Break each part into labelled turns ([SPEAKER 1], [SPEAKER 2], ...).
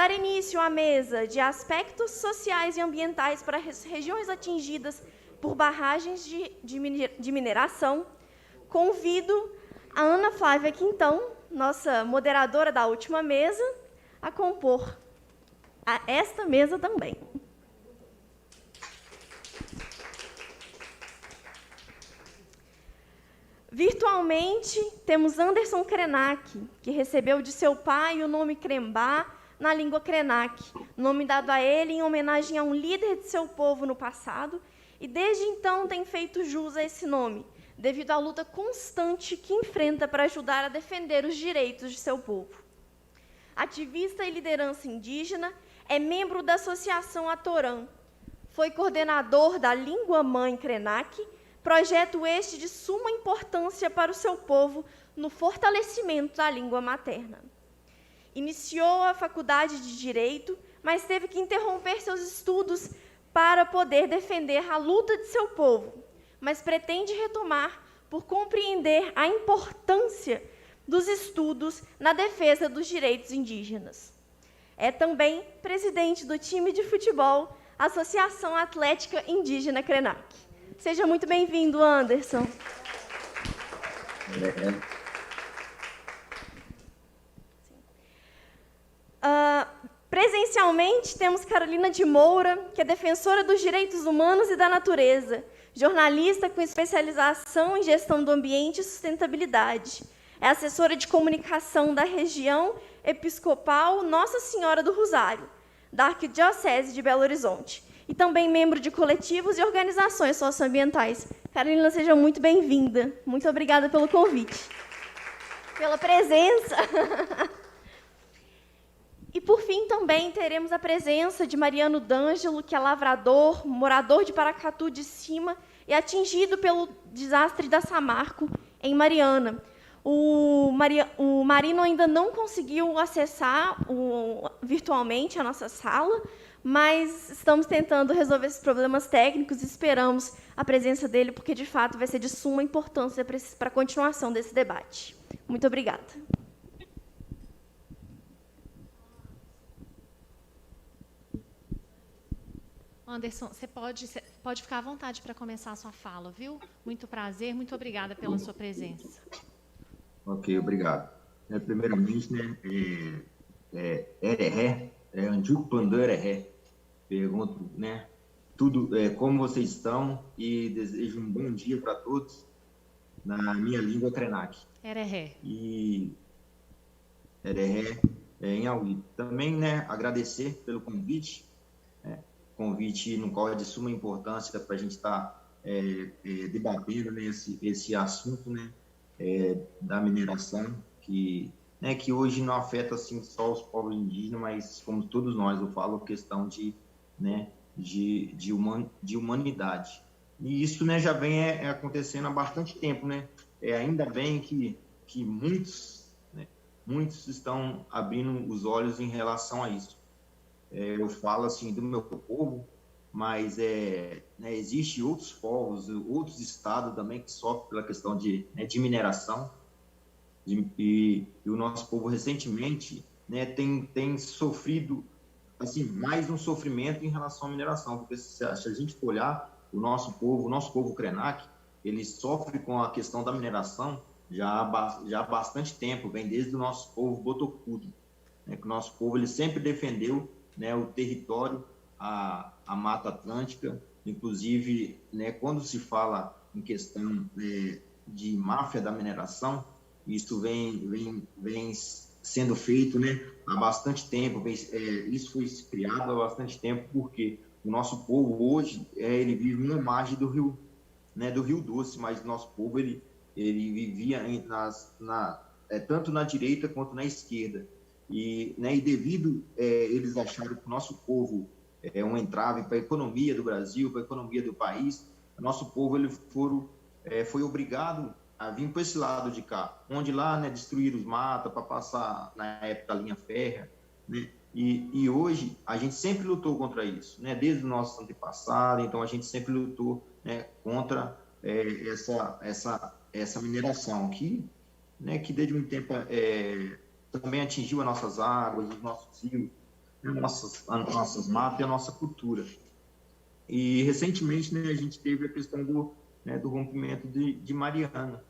[SPEAKER 1] dar início à mesa de aspectos sociais e ambientais para as regiões atingidas por barragens de mineração, convido a Ana Flávia Quintão, nossa moderadora da última mesa, a compor esta mesa também. Virtualmente, temos Anderson Krenak, que recebeu de seu pai o nome Crembá na língua Krenak, nome dado a ele em homenagem a um líder de seu povo no passado, e desde então tem feito jus a esse nome, devido à luta constante que enfrenta para ajudar a defender os direitos de seu povo. Ativista e liderança indígena, é membro da Associação Atorã, foi coordenador da Língua Mãe Krenak, projeto este de suma importância para o seu povo no fortalecimento da língua materna. Iniciou a faculdade de Direito, mas teve que interromper seus estudos para poder defender a luta de seu povo, mas pretende retomar por compreender a importância dos estudos na defesa dos direitos indígenas. É também presidente do time de futebol Associação Atlética Indígena Krenak. Seja muito bem-vindo, Anderson. Presencialmente, temos Carolina de Moura, que é defensora dos direitos humanos e da natureza, jornalista com especialização em gestão do ambiente e sustentabilidade. É assessora de comunicação da região episcopal Nossa Senhora do Rosário, da Arquidiocese de Belo Horizonte, e também membro de coletivos e organizações socioambientais. Carolina, seja muito bem-vinda. Muito obrigada pelo convite, pela presença. E, por fim, também teremos a presença de Mariano D'Angelo, que é lavrador, morador de Paracatu de Cima e atingido pelo desastre da Samarco, em Mariana. O Marino ainda não conseguiu acessar virtualmente a nossa sala, mas estamos tentando resolver esses problemas técnicos e esperamos a presença dele, porque, de fato, vai ser de suma importância para a continuação desse debate. Muito obrigada.
[SPEAKER 2] Anderson, você pode ficar à vontade para começar a sua fala, viu? Muito prazer, muito obrigada pela sua presença.
[SPEAKER 3] Ok, obrigado. Primeiramente, né, Ereré, Antigo Pandã Ereré, pergunto, né, como vocês estão e desejo um bom dia para todos na minha língua Krenak.
[SPEAKER 2] Ereré.
[SPEAKER 3] E Ereré em Auí. Também, né, agradecer pelo convite, convite no qual é de suma importância para a gente estar debatendo, né, esse assunto, né, da mineração, que hoje não afeta assim, só os povos indígenas, mas como todos nós, eu falo questão de humanidade. E isso, né, já vem acontecendo há bastante tempo, né? Ainda bem que muitos estão abrindo os olhos em relação a isso. Eu falo assim do meu povo, mas existe outros povos, outros estados também que sofrem pela questão de mineração, e o nosso povo recentemente, né, tem sofrido assim, mais um sofrimento em relação à mineração, porque se a gente for olhar o nosso povo Krenak, ele sofre com a questão da mineração já há bastante tempo, vem desde o nosso povo Botocudo, né, que o nosso povo ele sempre defendeu, né, o território, a Mata Atlântica, inclusive, né, quando se fala em questão de máfia da mineração, isso vem sendo feito, né, há bastante tempo, isso foi criado há bastante tempo, porque o nosso povo hoje, ele vive na margem do Rio, né, do Rio Doce, mas o nosso povo, ele vivia tanto na direita quanto na esquerda. E devido eles acharem que o nosso povo é um entrave para a economia do Brasil, para a economia do país, o nosso povo ele foi obrigado a vir para esse lado de cá, onde lá, né, destruíram os matas para passar, na época, a linha férrea, né? E hoje a gente sempre lutou contra isso, né? Desde o nosso antepassado, então a gente sempre lutou, né, contra essa mineração que desde muito tempo também atingiu as nossas águas, os nossos rios, as nossas matas e a nossa cultura. E recentemente, né, a gente teve a questão do rompimento de Mariana.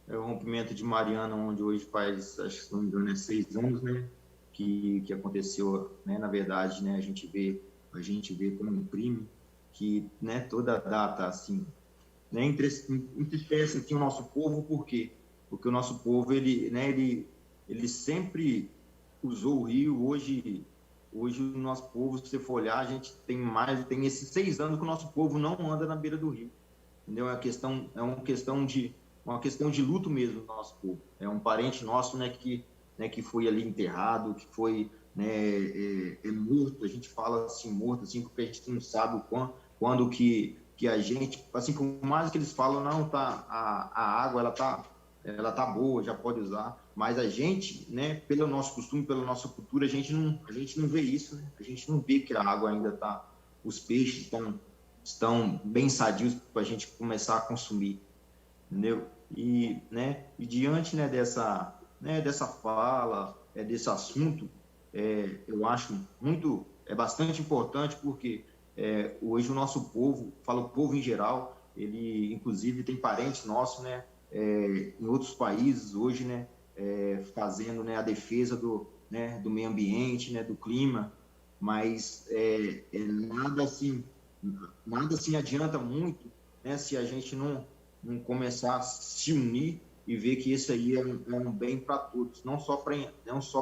[SPEAKER 3] O rompimento de Mariana, onde hoje faz, acho que se não me engano, 6 anos, né, que aconteceu, né, na verdade, né, a gente vê como um crime que, né, toda data, assim, né, entristece aqui o nosso povo, por quê? Porque o nosso povo, ele sempre usou o rio. Hoje o nosso povo, se você for olhar, a gente tem esses 6 anos que o nosso povo não anda na beira do rio, entendeu? Uma questão de luto mesmo do nosso povo. É um parente nosso, né, que foi ali enterrado, que foi, né, morto. A gente fala assim, morto, assim, porque a gente não sabe quando que a gente, assim, por mais que eles falam, não, tá, a água, ela tá boa, já pode usar, mas a gente, né, pelo nosso costume, pela nossa cultura, a gente não vê isso, né? A gente não vê que a água ainda tá, os peixes estão bem sadios para a gente começar a consumir, entendeu? E diante, dessa fala, desse assunto, eu acho bastante importante, porque hoje o nosso povo, falo o povo em geral, ele inclusive tem parentes nossos, né, em outros países hoje, né, fazendo, né, a defesa do meio ambiente, né, do clima, mas nada assim adianta muito, né, se a gente não começar a se unir e ver que isso aí é um bem para todos, não só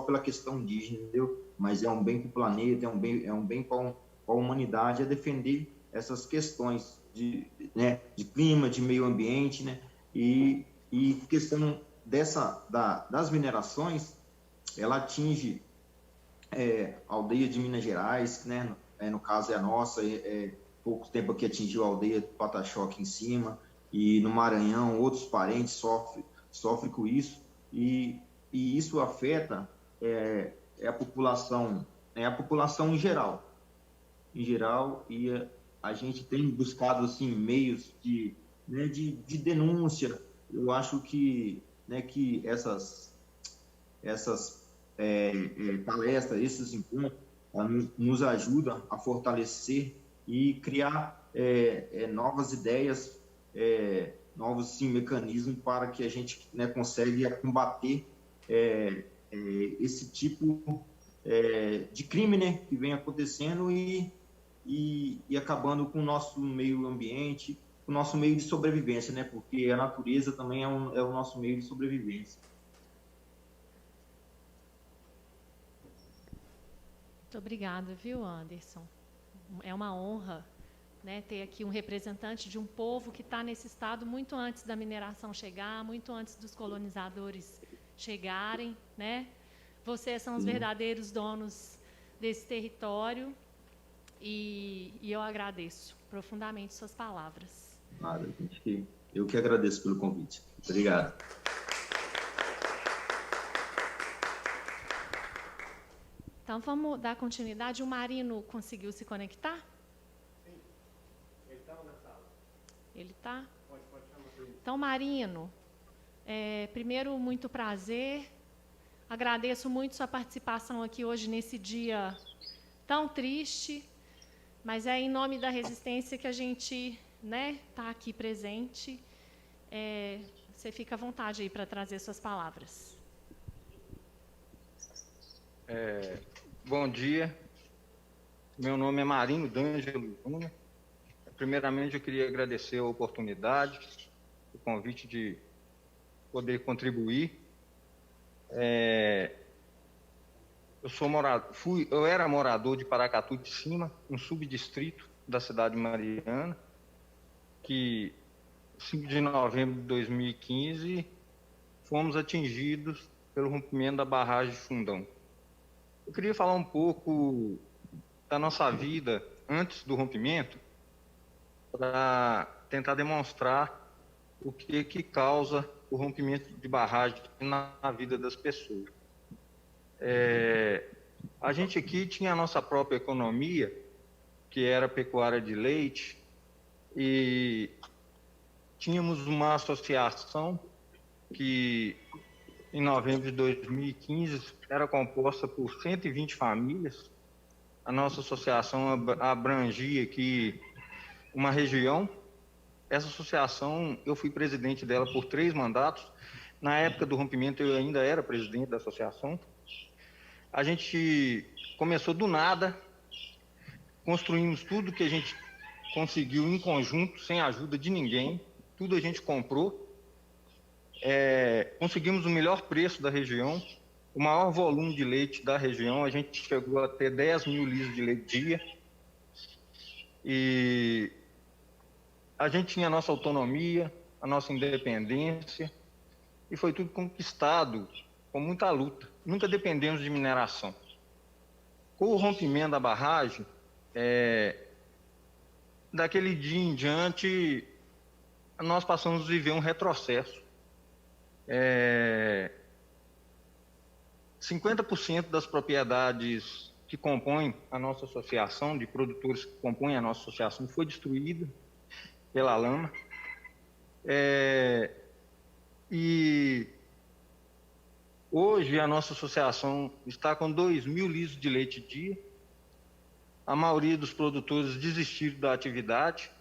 [SPEAKER 3] pela questão indígena, entendeu? Mas é um bem para o planeta, é um bem para a humanidade, é defender essas questões de clima, de meio ambiente, né? E questão das minerações, ela atinge a aldeia de Minas Gerais, né? No caso é a nossa, pouco tempo aqui atingiu a aldeia do Pataxó aqui em cima, e no Maranhão outros parentes sofrem com isso, e isso afeta a população em geral, e a gente tem buscado assim meios de denúncia. Eu acho que essas palestras, esses encontros, nos ajudam a fortalecer e criar novas ideias, novos sim, mecanismos para que a gente, né, consiga combater esse tipo de crime, né, que vem acontecendo e acabando com o nosso meio ambiente, o nosso meio de sobrevivência, né, porque a natureza também é o nosso meio de sobrevivência.
[SPEAKER 2] Muito obrigada, viu, Anderson? É uma honra, né, ter aqui um representante de um povo que está nesse estado muito antes da mineração chegar, muito antes dos colonizadores chegarem, né? Vocês são os verdadeiros donos desse território e eu agradeço profundamente suas palavras.
[SPEAKER 3] Nada, eu que agradeço pelo convite. Obrigado.
[SPEAKER 2] Então, vamos dar continuidade. O Marino conseguiu se conectar?
[SPEAKER 4] Sim. Ele está na sala.
[SPEAKER 2] Ele está?
[SPEAKER 4] Pode chamar ele.
[SPEAKER 2] Então, Marino, primeiro, muito prazer. Agradeço muito sua participação aqui hoje nesse dia tão triste, mas é em nome da resistência que a gente, né, está aqui presente. Você fica à vontade aí para trazer suas palavras.
[SPEAKER 5] Bom dia, meu nome é Marino D'Angelo Júnior. Primeiramente, eu queria agradecer a oportunidade, o convite de poder contribuir. Eu era morador de Paracatu de Cima, um subdistrito da cidade de Mariana, que 5 de novembro de 2015 fomos atingidos pelo rompimento da barragem de Fundão. Eu queria falar um pouco da nossa vida antes do rompimento, para tentar demonstrar o que causa o rompimento de barragem na vida das pessoas. A gente aqui tinha a nossa própria economia, que era a pecuária de leite, e tínhamos uma associação que, em novembro de 2015, era composta por 120 famílias, a nossa associação abrangia aqui uma região. Essa associação, eu fui presidente dela por 3 mandatos. Na época do rompimento, eu ainda era presidente da associação. A gente começou do nada, construímos tudo que a gente conseguiu em conjunto, sem a ajuda de ninguém. Tudo a gente comprou. Conseguimos o melhor preço da região, o maior volume de leite da região. A gente chegou a ter 10 mil litros de leite dia. E a gente tinha a nossa autonomia, a nossa independência, e foi tudo conquistado com muita luta. Nunca dependemos de mineração. Com o rompimento da barragem, daquele dia em diante, nós passamos a viver um retrocesso. 50% das propriedades que compõem a nossa associação, de produtores que compõem a nossa associação, foi destruída pela lama. E hoje a nossa associação está com 2 mil litros de leite dia. A maioria dos produtores desistiram da atividade.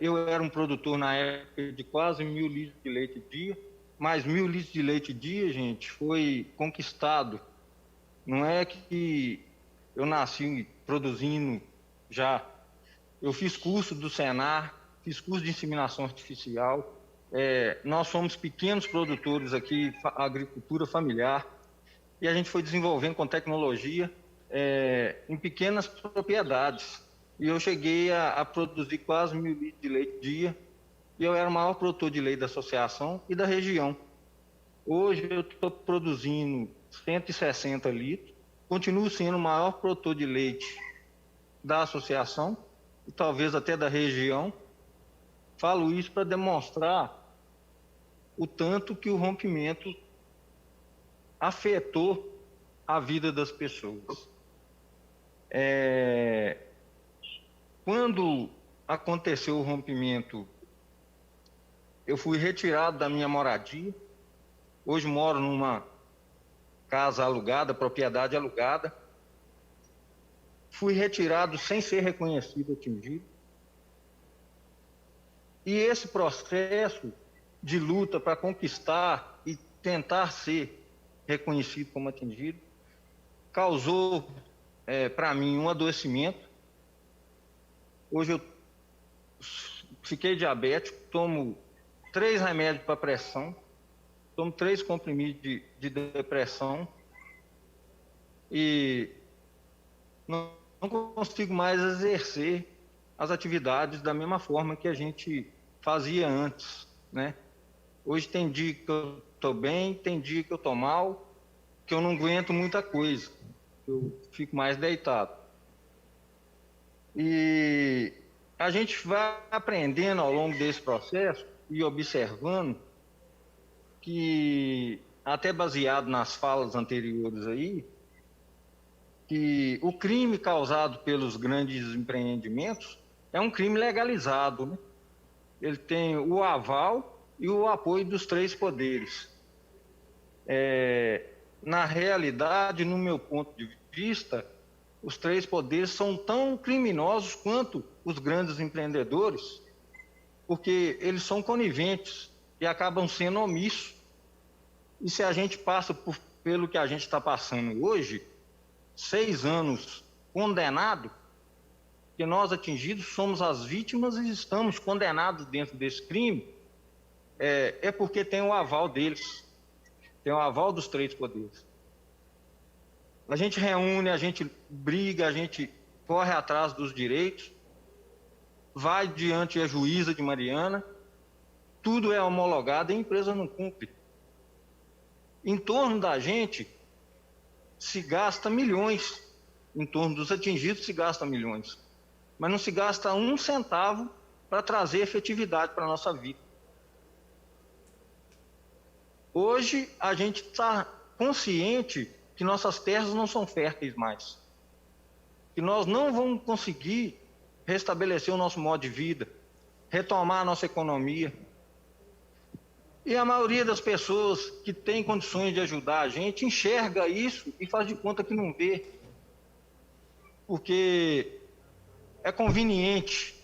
[SPEAKER 5] Eu era um produtor na época de quase 1.000 litros de leite dia, mas 1.000 litros de leite dia, gente, foi conquistado. Não é que eu nasci produzindo já. Eu fiz curso do Senar, fiz curso de inseminação artificial. Nós somos pequenos produtores aqui, agricultura familiar, e a gente foi desenvolvendo com tecnologia em pequenas propriedades. E eu cheguei a produzir quase 1.000 litros de leite dia, e eu era o maior produtor de leite da associação e da região. Hoje eu estou produzindo 160 litros, continuo sendo o maior produtor de leite da associação, e talvez até da região. Falo isso para demonstrar o tanto que o rompimento afetou a vida das pessoas. Quando aconteceu o rompimento, eu fui retirado da minha moradia. Hoje moro numa casa alugada, propriedade alugada. Fui retirado sem ser reconhecido, atingido. E esse processo de luta para conquistar e tentar ser reconhecido como atingido causou para mim um adoecimento. Hoje eu fiquei diabético, tomo 3 remédios para pressão, tomo 3 comprimidos de depressão e não consigo mais exercer as atividades da mesma forma que a gente fazia antes, né? Hoje tem dia que eu estou bem, tem dia que eu estou mal, que eu não aguento muita coisa, eu fico mais deitado. E a gente vai aprendendo ao longo desse processo e observando que, até baseado nas falas anteriores aí, que o crime causado pelos grandes empreendimentos é um crime legalizado, né? Ele tem o aval e o apoio dos 3 poderes. Na realidade, no meu ponto de vista, os 3 poderes são tão criminosos quanto os grandes empreendedores, porque eles são coniventes e acabam sendo omissos. E se a gente passa pelo que a gente está passando hoje, 6 anos condenado, que nós atingidos somos as vítimas e estamos condenados dentro desse crime, é porque tem o aval deles, tem o aval dos 3 poderes. A gente reúne, a gente briga, a gente corre atrás dos direitos, vai diante a juíza de Mariana, tudo é homologado e a empresa não cumpre. Em torno da gente se gasta milhões, em torno dos atingidos se gasta milhões, mas não se gasta 1 centavo para trazer efetividade para a nossa vida. Hoje a gente está consciente que nossas terras não são férteis mais, que nós não vamos conseguir restabelecer o nosso modo de vida, retomar a nossa economia. E a maioria das pessoas que tem condições de ajudar a gente enxerga isso e faz de conta que não vê. porque é conveniente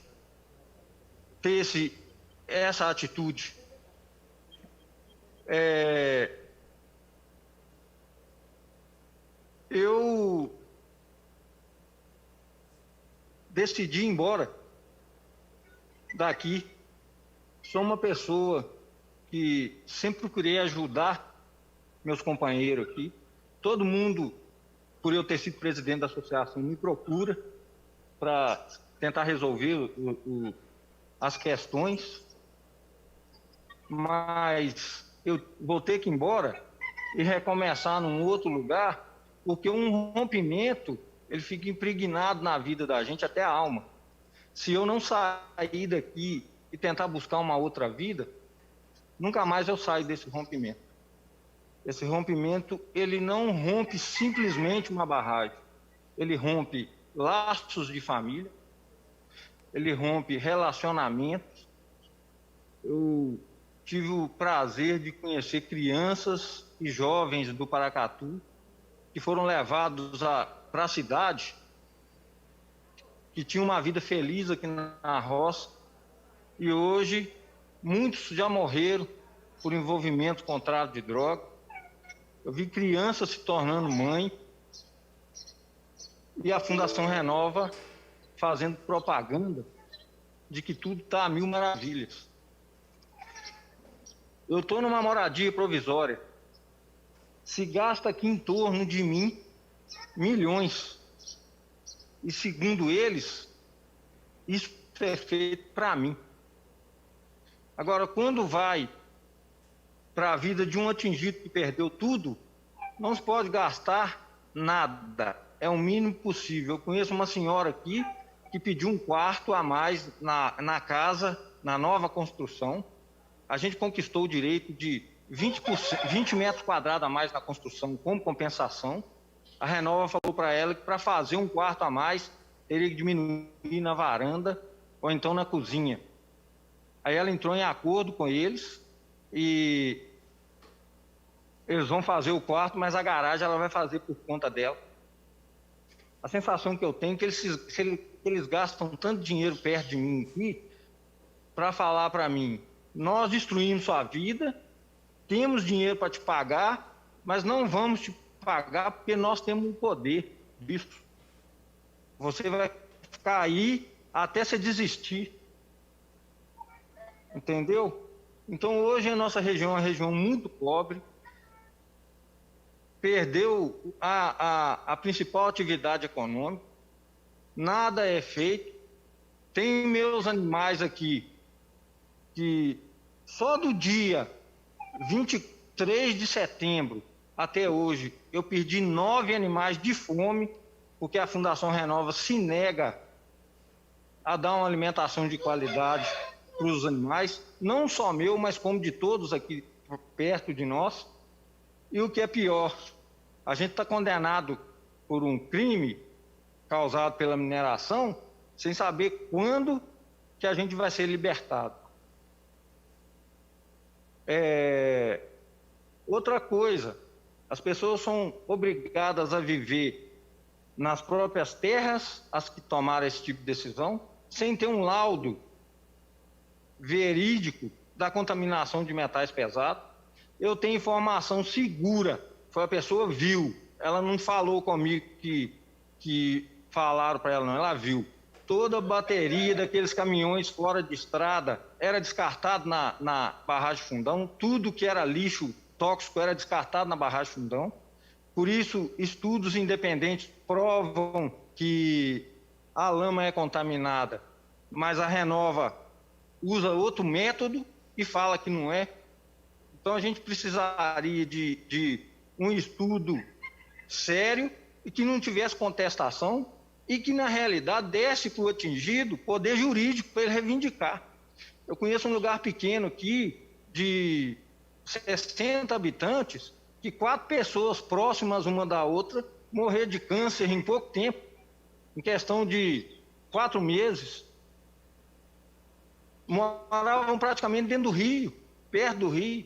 [SPEAKER 5] ter essa atitude. Eu decidi ir embora daqui. Sou uma pessoa que sempre procurei ajudar meus companheiros aqui. Todo mundo, por eu ter sido presidente da associação, me procura para tentar resolver as questões, mas eu vou ter que ir embora e recomeçar num outro lugar, porque um rompimento, ele fica impregnado na vida da gente até a alma. Se eu não sair daqui e tentar buscar uma outra vida, nunca mais eu saio desse rompimento. Esse rompimento, ele não rompe simplesmente uma barragem, ele rompe laços de família, ele rompe relacionamentos. Eu tive o prazer de conhecer crianças e jovens do Paracatu que foram levados para a cidade, que tinham uma vida feliz aqui na roça, e hoje muitos já morreram por envolvimento com tráfico de droga. Eu vi crianças se tornando mãe e a Fundação Renova fazendo propaganda de que tudo está a mil maravilhas. Eu estou numa moradia provisória. Se gasta aqui em torno de mim milhões. E segundo eles, isso é feito para mim. Agora, quando vai para a vida de um atingido que perdeu tudo, não se pode gastar nada. É o mínimo possível. Eu conheço uma senhora aqui que pediu um quarto a mais na casa, na nova construção. A gente conquistou o direito de 20 metros quadrados a mais na construção como compensação. A Renova falou para ela que para fazer um quarto a mais teria que diminuir na varanda ou então na cozinha. Aí ela entrou em acordo com eles e eles vão fazer o quarto, mas a garagem ela vai fazer por conta dela. A sensação que eu tenho é que eles gastam tanto dinheiro perto de mim aqui para falar para mim: nós destruímos sua vida, temos dinheiro para te pagar, mas não vamos te pagar porque nós temos o poder disso. Você vai ficar aí até você desistir. Entendeu? Então hoje a nossa região é uma região muito pobre, perdeu a principal atividade econômica, nada é feito. Tem meus animais aqui que só do dia 23 de setembro até hoje eu perdi 9 animais de fome, porque a Fundação Renova se nega a dar uma alimentação de qualidade para os animais, não só meu, mas como de todos aqui perto de nós. E o que é pior, a gente está condenado por um crime causado pela mineração, sem saber quando que a gente vai ser libertado. Outra coisa, as pessoas são obrigadas a viver nas próprias terras, as que tomaram esse tipo de decisão, sem ter um laudo verídico da contaminação de metais pesados. Eu tenho informação segura, foi a pessoa viu, ela não falou comigo que falaram para ela, não, ela viu. Toda a bateria daqueles caminhões fora de estrada era descartado na barragem Fundão, tudo que era lixo tóxico era descartado na barragem Fundão. Por isso, estudos independentes provam que a lama é contaminada, mas a Renova usa outro método e fala que não é. Então a gente precisaria de um estudo sério e que não tivesse contestação e que, na realidade, desse para o atingido poder jurídico para ele reivindicar. Eu conheço um lugar pequeno aqui, de 60 habitantes, que 4 pessoas próximas uma da outra morreram de câncer em pouco tempo, em questão de 4 meses. Moravam praticamente dentro do rio, perto do rio.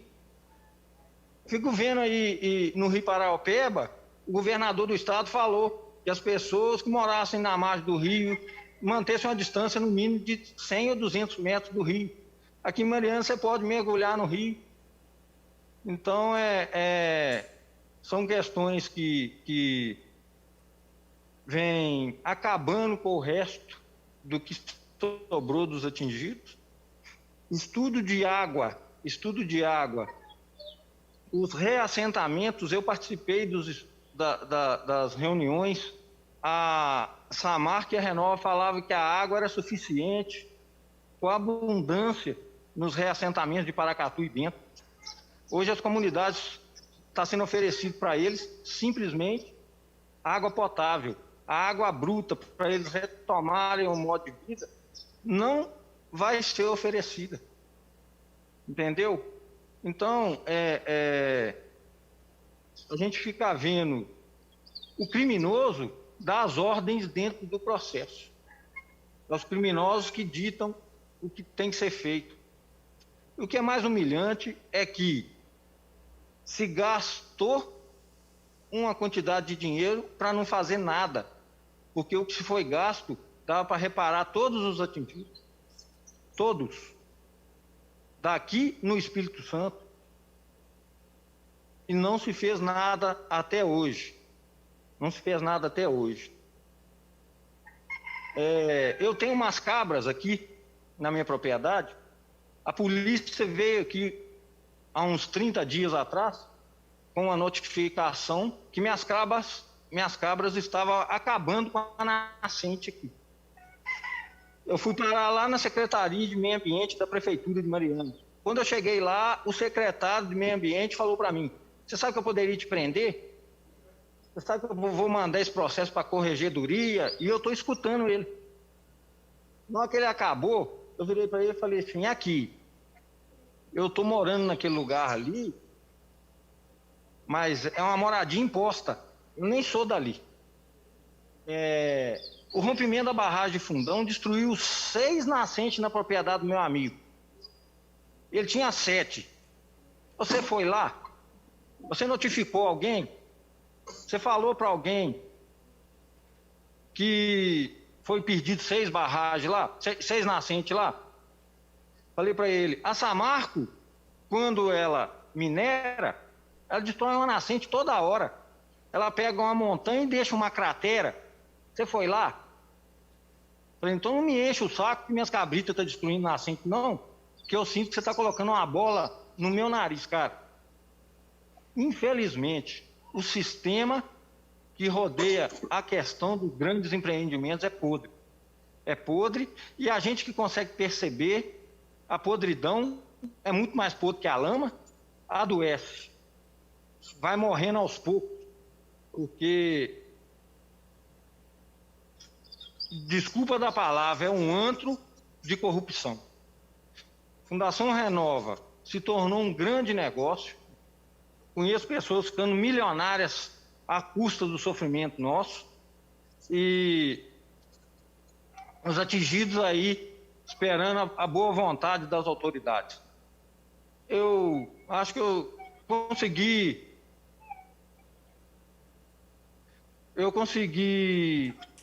[SPEAKER 5] Fico vendo aí no Rio Paraopeba, o governador do estado falou que as pessoas que morassem na margem do rio mantessem uma distância no mínimo de 100 ou 200 metros do rio. Aqui em Mariana você pode mergulhar no rio. Então, são questões que vêm acabando com o resto do que sobrou dos atingidos. Estudo de água. Os reassentamentos, eu participei das reuniões. A Samarco e a Renova falavam que a água era suficiente, com abundância nos reassentamentos de Paracatu e Bento. Hoje as comunidades, está sendo oferecido para eles simplesmente água potável, água bruta, para eles retomarem o modo de vida, não vai ser oferecida. Entendeu? Então, a gente fica vendo o criminoso dar as ordens dentro do processo. Os criminosos que ditam o que tem que ser feito. O que é mais humilhante é que se gastou uma quantidade de dinheiro para não fazer nada, porque o que se foi gasto dava para reparar todos os atingidos, todos, daqui no Espírito Santo, e não se fez nada até hoje. Eu tenho umas cabras aqui na minha propriedade. A polícia veio aqui há uns 30 dias atrás com uma notificação que minhas cabras estavam acabando com a nascente aqui. Eu fui parar lá na Secretaria de Meio Ambiente da Prefeitura de Mariana. Quando eu cheguei lá, o secretário de Meio Ambiente falou para mim: você sabe que eu poderia te prender? Você sabe que eu vou mandar esse processo para a corregedoria? E eu estou escutando ele. Na hora que ele acabou, eu virei para ele e falei assim: aqui, eu estou morando naquele lugar ali, mas é uma moradia imposta, eu nem sou dali. O rompimento da barragem de Fundão destruiu 6 nascentes na propriedade do meu amigo. Ele tinha 7. Você foi lá? Você notificou alguém? Você falou para alguém que foi perdido 6 barragens lá, 6 nascentes lá? Falei para ele: a Samarco, quando ela minera, ela destrói uma nascente toda hora. Ela pega uma montanha e deixa uma cratera. Você foi lá? Falei: então não me enche o saco que minhas cabritas estão destruindo nascente, não, que eu sinto que você está colocando uma bola no meu nariz, cara. Infelizmente, o sistema que rodeia a questão dos grandes empreendimentos é podre. É podre, e a gente que consegue perceber a podridão é muito mais podre que a lama, adoece. Vai morrendo aos poucos, porque, desculpa da palavra, é um antro de corrupção. Fundação Renova se tornou um grande negócio. Conheço pessoas ficando milionárias à custa do sofrimento nosso, e os atingidos aí esperando a boa vontade das autoridades. Eu acho que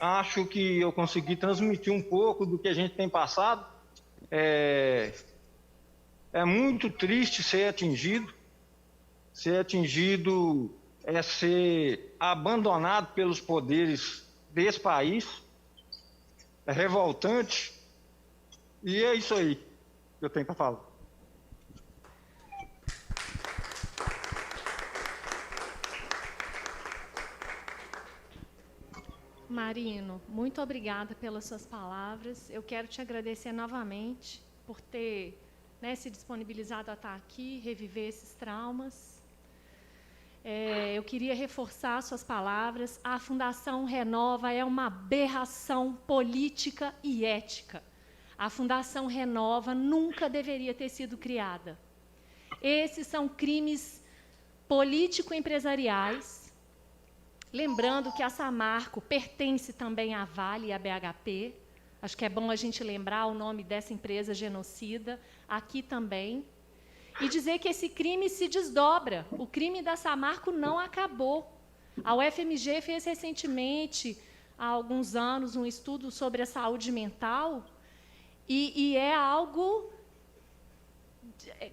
[SPEAKER 5] acho que eu consegui transmitir um pouco do que a gente tem passado. É muito triste ser atingido é ser abandonado pelos poderes desse país. É revoltante, e é isso aí que eu tenho para falar.
[SPEAKER 2] Marino, muito obrigada pelas suas palavras. Eu quero te agradecer novamente por ter se disponibilizado a estar aqui, reviver esses traumas. Eu queria reforçar suas palavras. A Fundação Renova é uma aberração política e ética. A Fundação Renova nunca deveria ter sido criada. Esses são crimes político-empresariais. Lembrando que a Samarco pertence também à Vale e à BHP. Acho que é bom a gente lembrar o nome dessa empresa genocida aqui também. E dizer que esse crime se desdobra. O crime da Samarco não acabou. A UFMG fez recentemente, há alguns anos, um estudo sobre a saúde mental, e é algo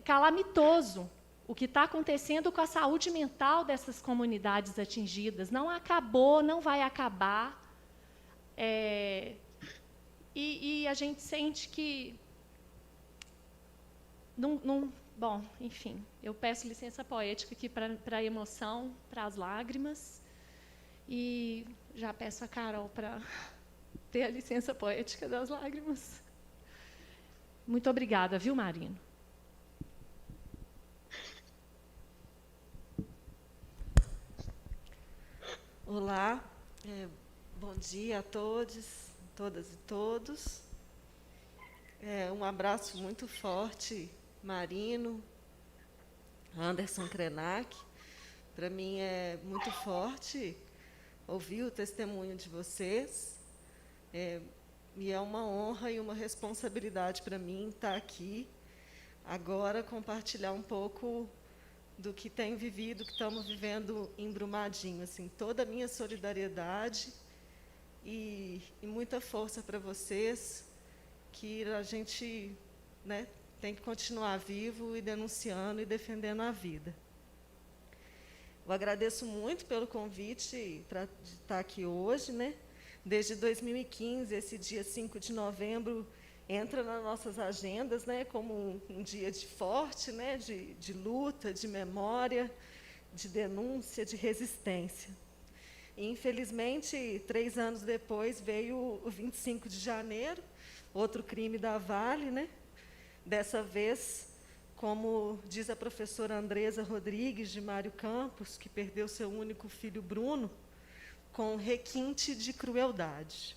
[SPEAKER 2] calamitoso o que está acontecendo com a saúde mental dessas comunidades atingidas. Não acabou, não vai acabar. E a gente sente que... Bom, enfim, eu peço licença poética aqui para a emoção, para as lágrimas, e já peço a Carol para ter a licença poética das lágrimas. Muito obrigada, viu, Marino?
[SPEAKER 6] Olá, bom dia a todos, todas e todos. Um abraço muito forte, Marino, Anderson Krenak. Para mim é muito forte ouvir o testemunho de vocês. E é uma honra e uma responsabilidade para mim estar aqui agora, compartilhar um pouco do que tem vivido, que estamos vivendo em Brumadinho. Assim, toda a minha solidariedade e muita força para vocês, que a gente, né, tem que continuar vivo e denunciando e defendendo a vida. Eu agradeço muito pelo convite para estar aqui hoje, né? Desde 2015, esse dia 5 de novembro entra nas nossas agendas, né, como um dia de forte, né, de luta, de memória, de denúncia, de resistência. E, infelizmente, 3 anos depois veio o 25 de janeiro, outro crime da Vale, né? Dessa vez, como diz a professora Andresa Rodrigues, de Mário Campos, que perdeu seu único filho, Bruno, com requinte de crueldade.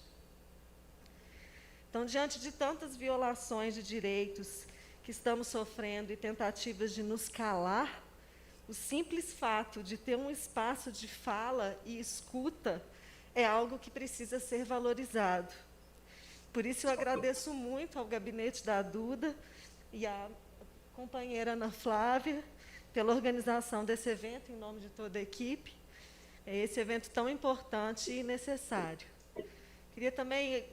[SPEAKER 6] Então, diante de tantas violações de direitos que estamos sofrendo e tentativas de nos calar, o simples fato de ter um espaço de fala e escuta é algo que precisa ser valorizado. Por isso, eu agradeço muito ao gabinete da Duda e à companheira Ana Flávia pela organização desse evento, em nome de toda a equipe. É esse evento tão importante e necessário. Queria também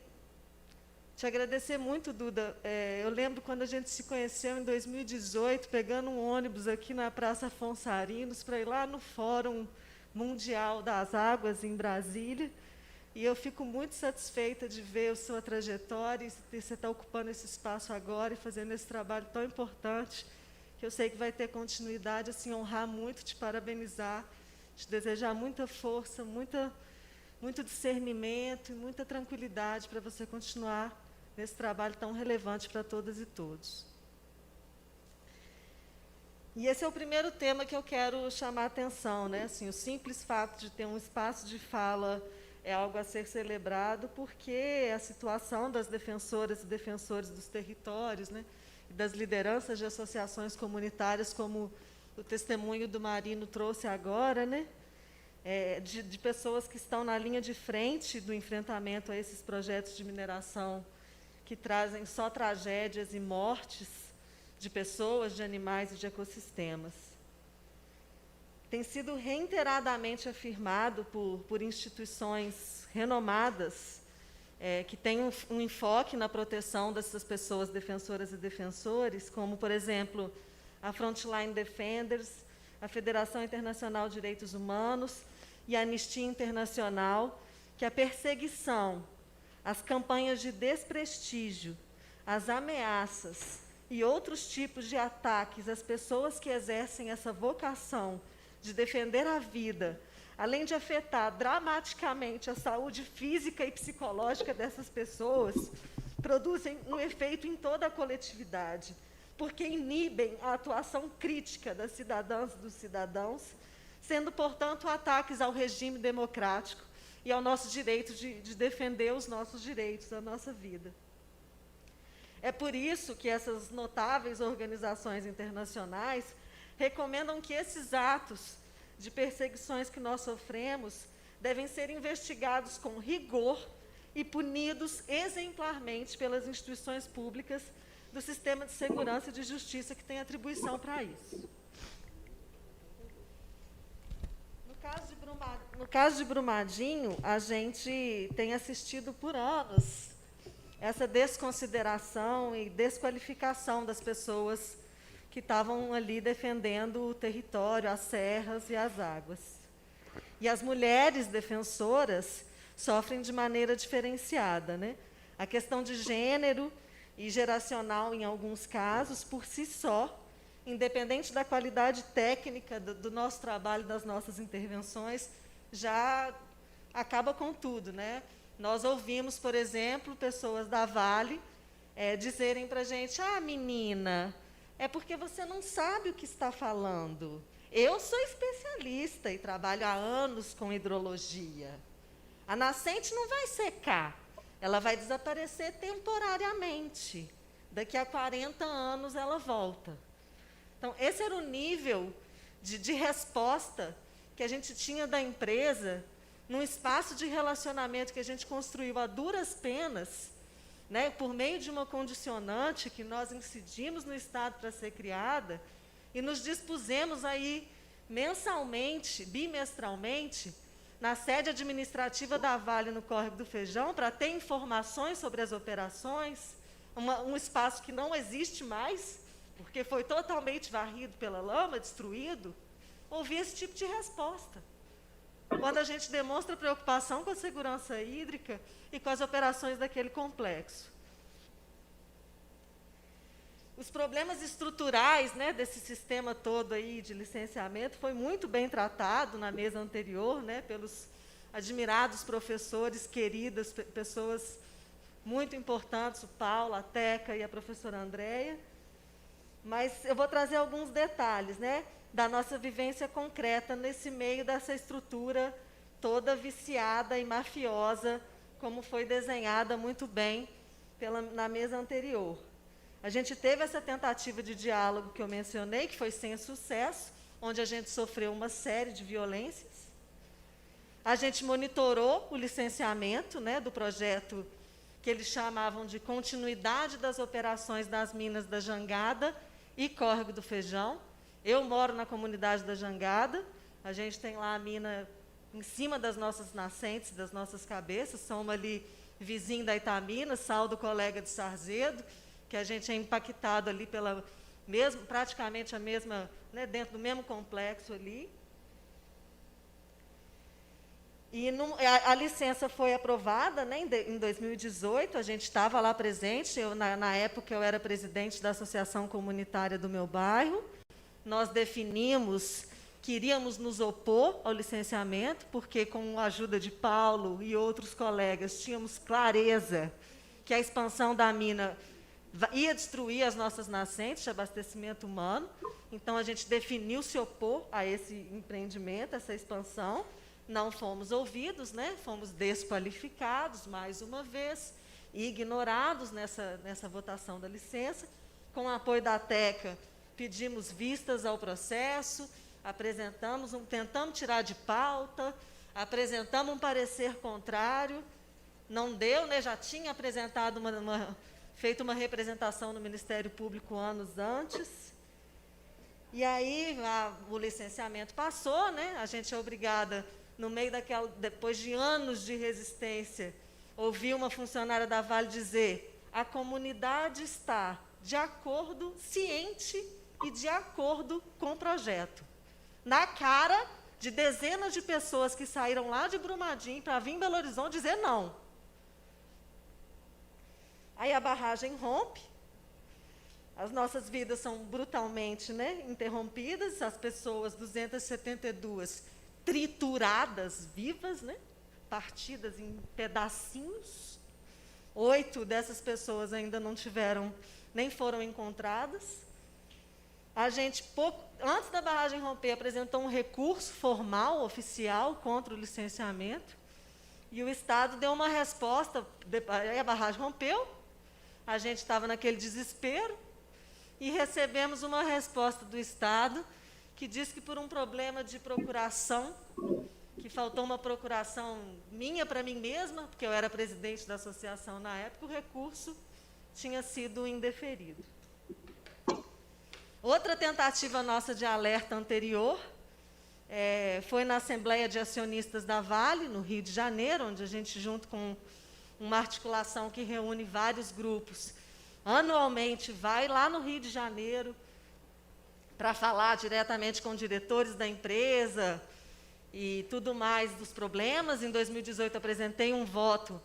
[SPEAKER 6] te agradecer muito, Duda. Eu lembro quando a gente se conheceu em 2018, pegando um ônibus aqui na Praça Afonso Arinos para ir lá no Fórum Mundial das Águas, em Brasília. E eu fico muito satisfeita de ver a sua trajetória, e você está ocupando esse espaço agora e fazendo esse trabalho tão importante, que eu sei que vai ter continuidade. Assim, honrar muito, te parabenizar, te desejar muita força, muito discernimento e muita tranquilidade para você continuar nesse trabalho tão relevante para todas e todos. E esse é o primeiro tema que eu quero chamar a atenção, né? Assim, o simples fato de ter um espaço de fala é algo a ser celebrado, porque a situação das defensoras e defensores dos territórios, né, e das lideranças de associações comunitárias, como o testemunho do Marino trouxe agora, né, de pessoas que estão na linha de frente do enfrentamento a esses projetos de mineração que trazem só tragédias e mortes de pessoas, de animais e de ecossistemas. Tem sido reiteradamente afirmado por instituições renomadas que têm um enfoque na proteção dessas pessoas defensoras e defensores, como, por exemplo, a Frontline Defenders, a Federação Internacional de Direitos Humanos e a Anistia Internacional, que a perseguição, as campanhas de desprestígio, as ameaças e outros tipos de ataques às pessoas que exercem essa vocação de defender a vida, além de afetar dramaticamente a saúde física e psicológica dessas pessoas, produzem um efeito em toda a coletividade, porque inibem a atuação crítica das cidadãs e dos cidadãos, sendo, portanto, ataques ao regime democrático e ao nosso direito de defender os nossos direitos, a nossa vida. É por isso que essas notáveis organizações internacionais recomendam que esses atos de perseguições que nós sofremos devem ser investigados com rigor e punidos exemplarmente pelas instituições públicas do sistema de segurança e de justiça que tem atribuição para isso. No caso de no caso de Brumadinho, a gente tem assistido por anos essa desconsideração e desqualificação das pessoas que estavam ali defendendo o território, as serras e as águas. E as mulheres defensoras sofrem de maneira diferenciada, né? A questão de gênero e geracional, em alguns casos, por si só, independente da qualidade técnica do nosso trabalho, das nossas intervenções, já acaba com tudo, né? Nós ouvimos, por exemplo, pessoas da Vale dizerem para a gente: ah, menina, é porque você não sabe o que está falando. Eu sou especialista e trabalho há anos com hidrologia. A nascente não vai secar, ela vai desaparecer temporariamente. Daqui a 40 anos ela volta. Então, esse era o nível de resposta que a gente tinha da empresa num espaço de relacionamento que a gente construiu a duras penas, né, por meio de uma condicionante que nós incidimos no Estado para ser criada, e nos dispusemos aí mensalmente, bimestralmente, na sede administrativa da Vale, no Córrego do Feijão, para ter informações sobre as operações, um espaço que não existe mais, porque foi totalmente varrido pela lama, destruído. Ouvir esse tipo de resposta. Quando a gente demonstra preocupação com a segurança hídrica e com as operações daquele complexo. Os problemas estruturais, né, desse sistema todo aí de licenciamento foi muito bem tratado na mesa anterior, né, pelos admirados professores, queridas, pessoas muito importantes, o Paulo, a Teca e a professora Andréia. Mas eu vou trazer alguns detalhes, né, da nossa vivência concreta nesse meio dessa estrutura toda viciada e mafiosa, como foi desenhada muito bem na mesa anterior. A gente teve essa tentativa de diálogo que eu mencionei, que foi sem sucesso, onde a gente sofreu uma série de violências. A gente monitorou o licenciamento, né, do projeto que eles chamavam de continuidade das operações das minas da Jangada e Córrego do Feijão. Eu moro na comunidade da Jangada, a gente tem lá a mina em cima das nossas nascentes, das nossas cabeças, somos ali vizinho da Itamina, saldo colega de Sarzedo, que a gente é impactado ali pela praticamente a mesma, né, dentro do mesmo complexo ali. E a licença foi aprovada, né, em 2018, a gente estava lá presente, na época eu era presidente da associação comunitária do meu bairro. Nós definimos que iríamos nos opor ao licenciamento, porque, com a ajuda de Paulo e outros colegas, tínhamos clareza que a expansão da mina ia destruir as nossas nascentes de abastecimento humano. Então, a gente definiu se opor a esse empreendimento, essa expansão. Não fomos ouvidos, né? Fomos desqualificados, mais uma vez, e ignorados nessa votação da licença. Com o apoio da Teca, pedimos vistas ao processo, tentamos tirar de pauta, apresentamos um parecer contrário, não deu, né? Já tinha apresentado feito uma representação no Ministério Público anos antes. E aí o licenciamento passou, né? A gente é obrigada, no meio depois de anos de resistência, ouvir uma funcionária da Vale dizer: a comunidade está de acordo, ciente e de acordo com o projeto. Na cara de dezenas de pessoas que saíram lá de Brumadinho para vir em Belo Horizonte dizer não. Aí a barragem rompe, as nossas vidas são brutalmente, né, interrompidas, as pessoas, 272, trituradas vivas, né, partidas em pedacinhos. 8 dessas pessoas ainda não tiveram, nem foram encontradas. A gente, antes da barragem romper, apresentou um recurso formal, oficial, contra o licenciamento, e o Estado deu uma resposta. Aí a barragem rompeu, a gente estava naquele desespero, e recebemos uma resposta do Estado que diz que, por um problema de procuração, que faltou uma procuração minha para mim mesma, porque eu era presidente da associação na época, o recurso tinha sido indeferido. Outra tentativa nossa de alerta anterior foi na Assembleia de Acionistas da Vale, no Rio de Janeiro, onde a gente, junto com uma articulação que reúne vários grupos, anualmente vai lá no Rio de Janeiro para falar diretamente com diretores da empresa e tudo mais dos problemas. Em 2018, apresentei um voto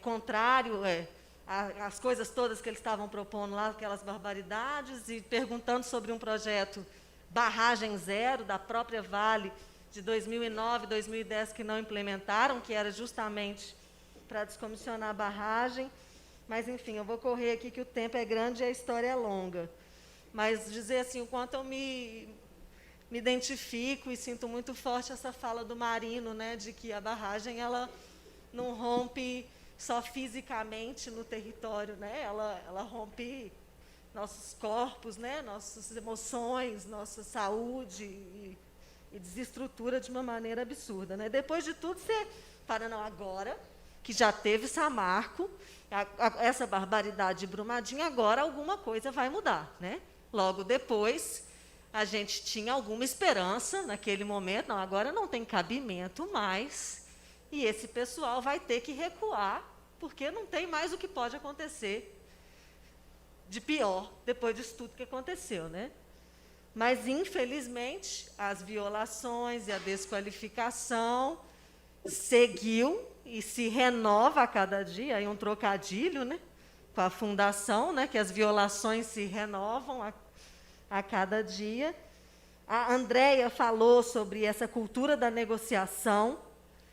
[SPEAKER 6] contrário às coisas todas que eles estavam propondo lá, aquelas barbaridades, e perguntando sobre um projeto Barragem Zero, da própria Vale, de 2009, 2010, que não implementaram, que era justamente para descomissionar a barragem. Mas, enfim, eu vou correr aqui, que o tempo é grande e a história é longa. Mas dizer assim, o quanto eu me identifico e sinto muito forte essa fala do Marino, né, de que a barragem ela não rompe só fisicamente no território, né, ela rompe nossos corpos, né, nossas emoções, nossa saúde e desestrutura de uma maneira absurda, né? Depois de tudo, você fala, não, agora que já teve Samarco, essa barbaridade de Brumadinho, agora alguma coisa vai mudar, né? Logo depois, a gente tinha alguma esperança naquele momento, não, agora não tem cabimento mais, e esse pessoal vai ter que recuar, porque não tem mais o que pode acontecer de pior depois disso tudo que aconteceu, né? Mas, infelizmente, as violações e a desqualificação seguiu e se renova a cada dia, aí um trocadilho, né, com a fundação, né, que as violações se renovam a cada dia. A Andréia falou sobre essa cultura da negociação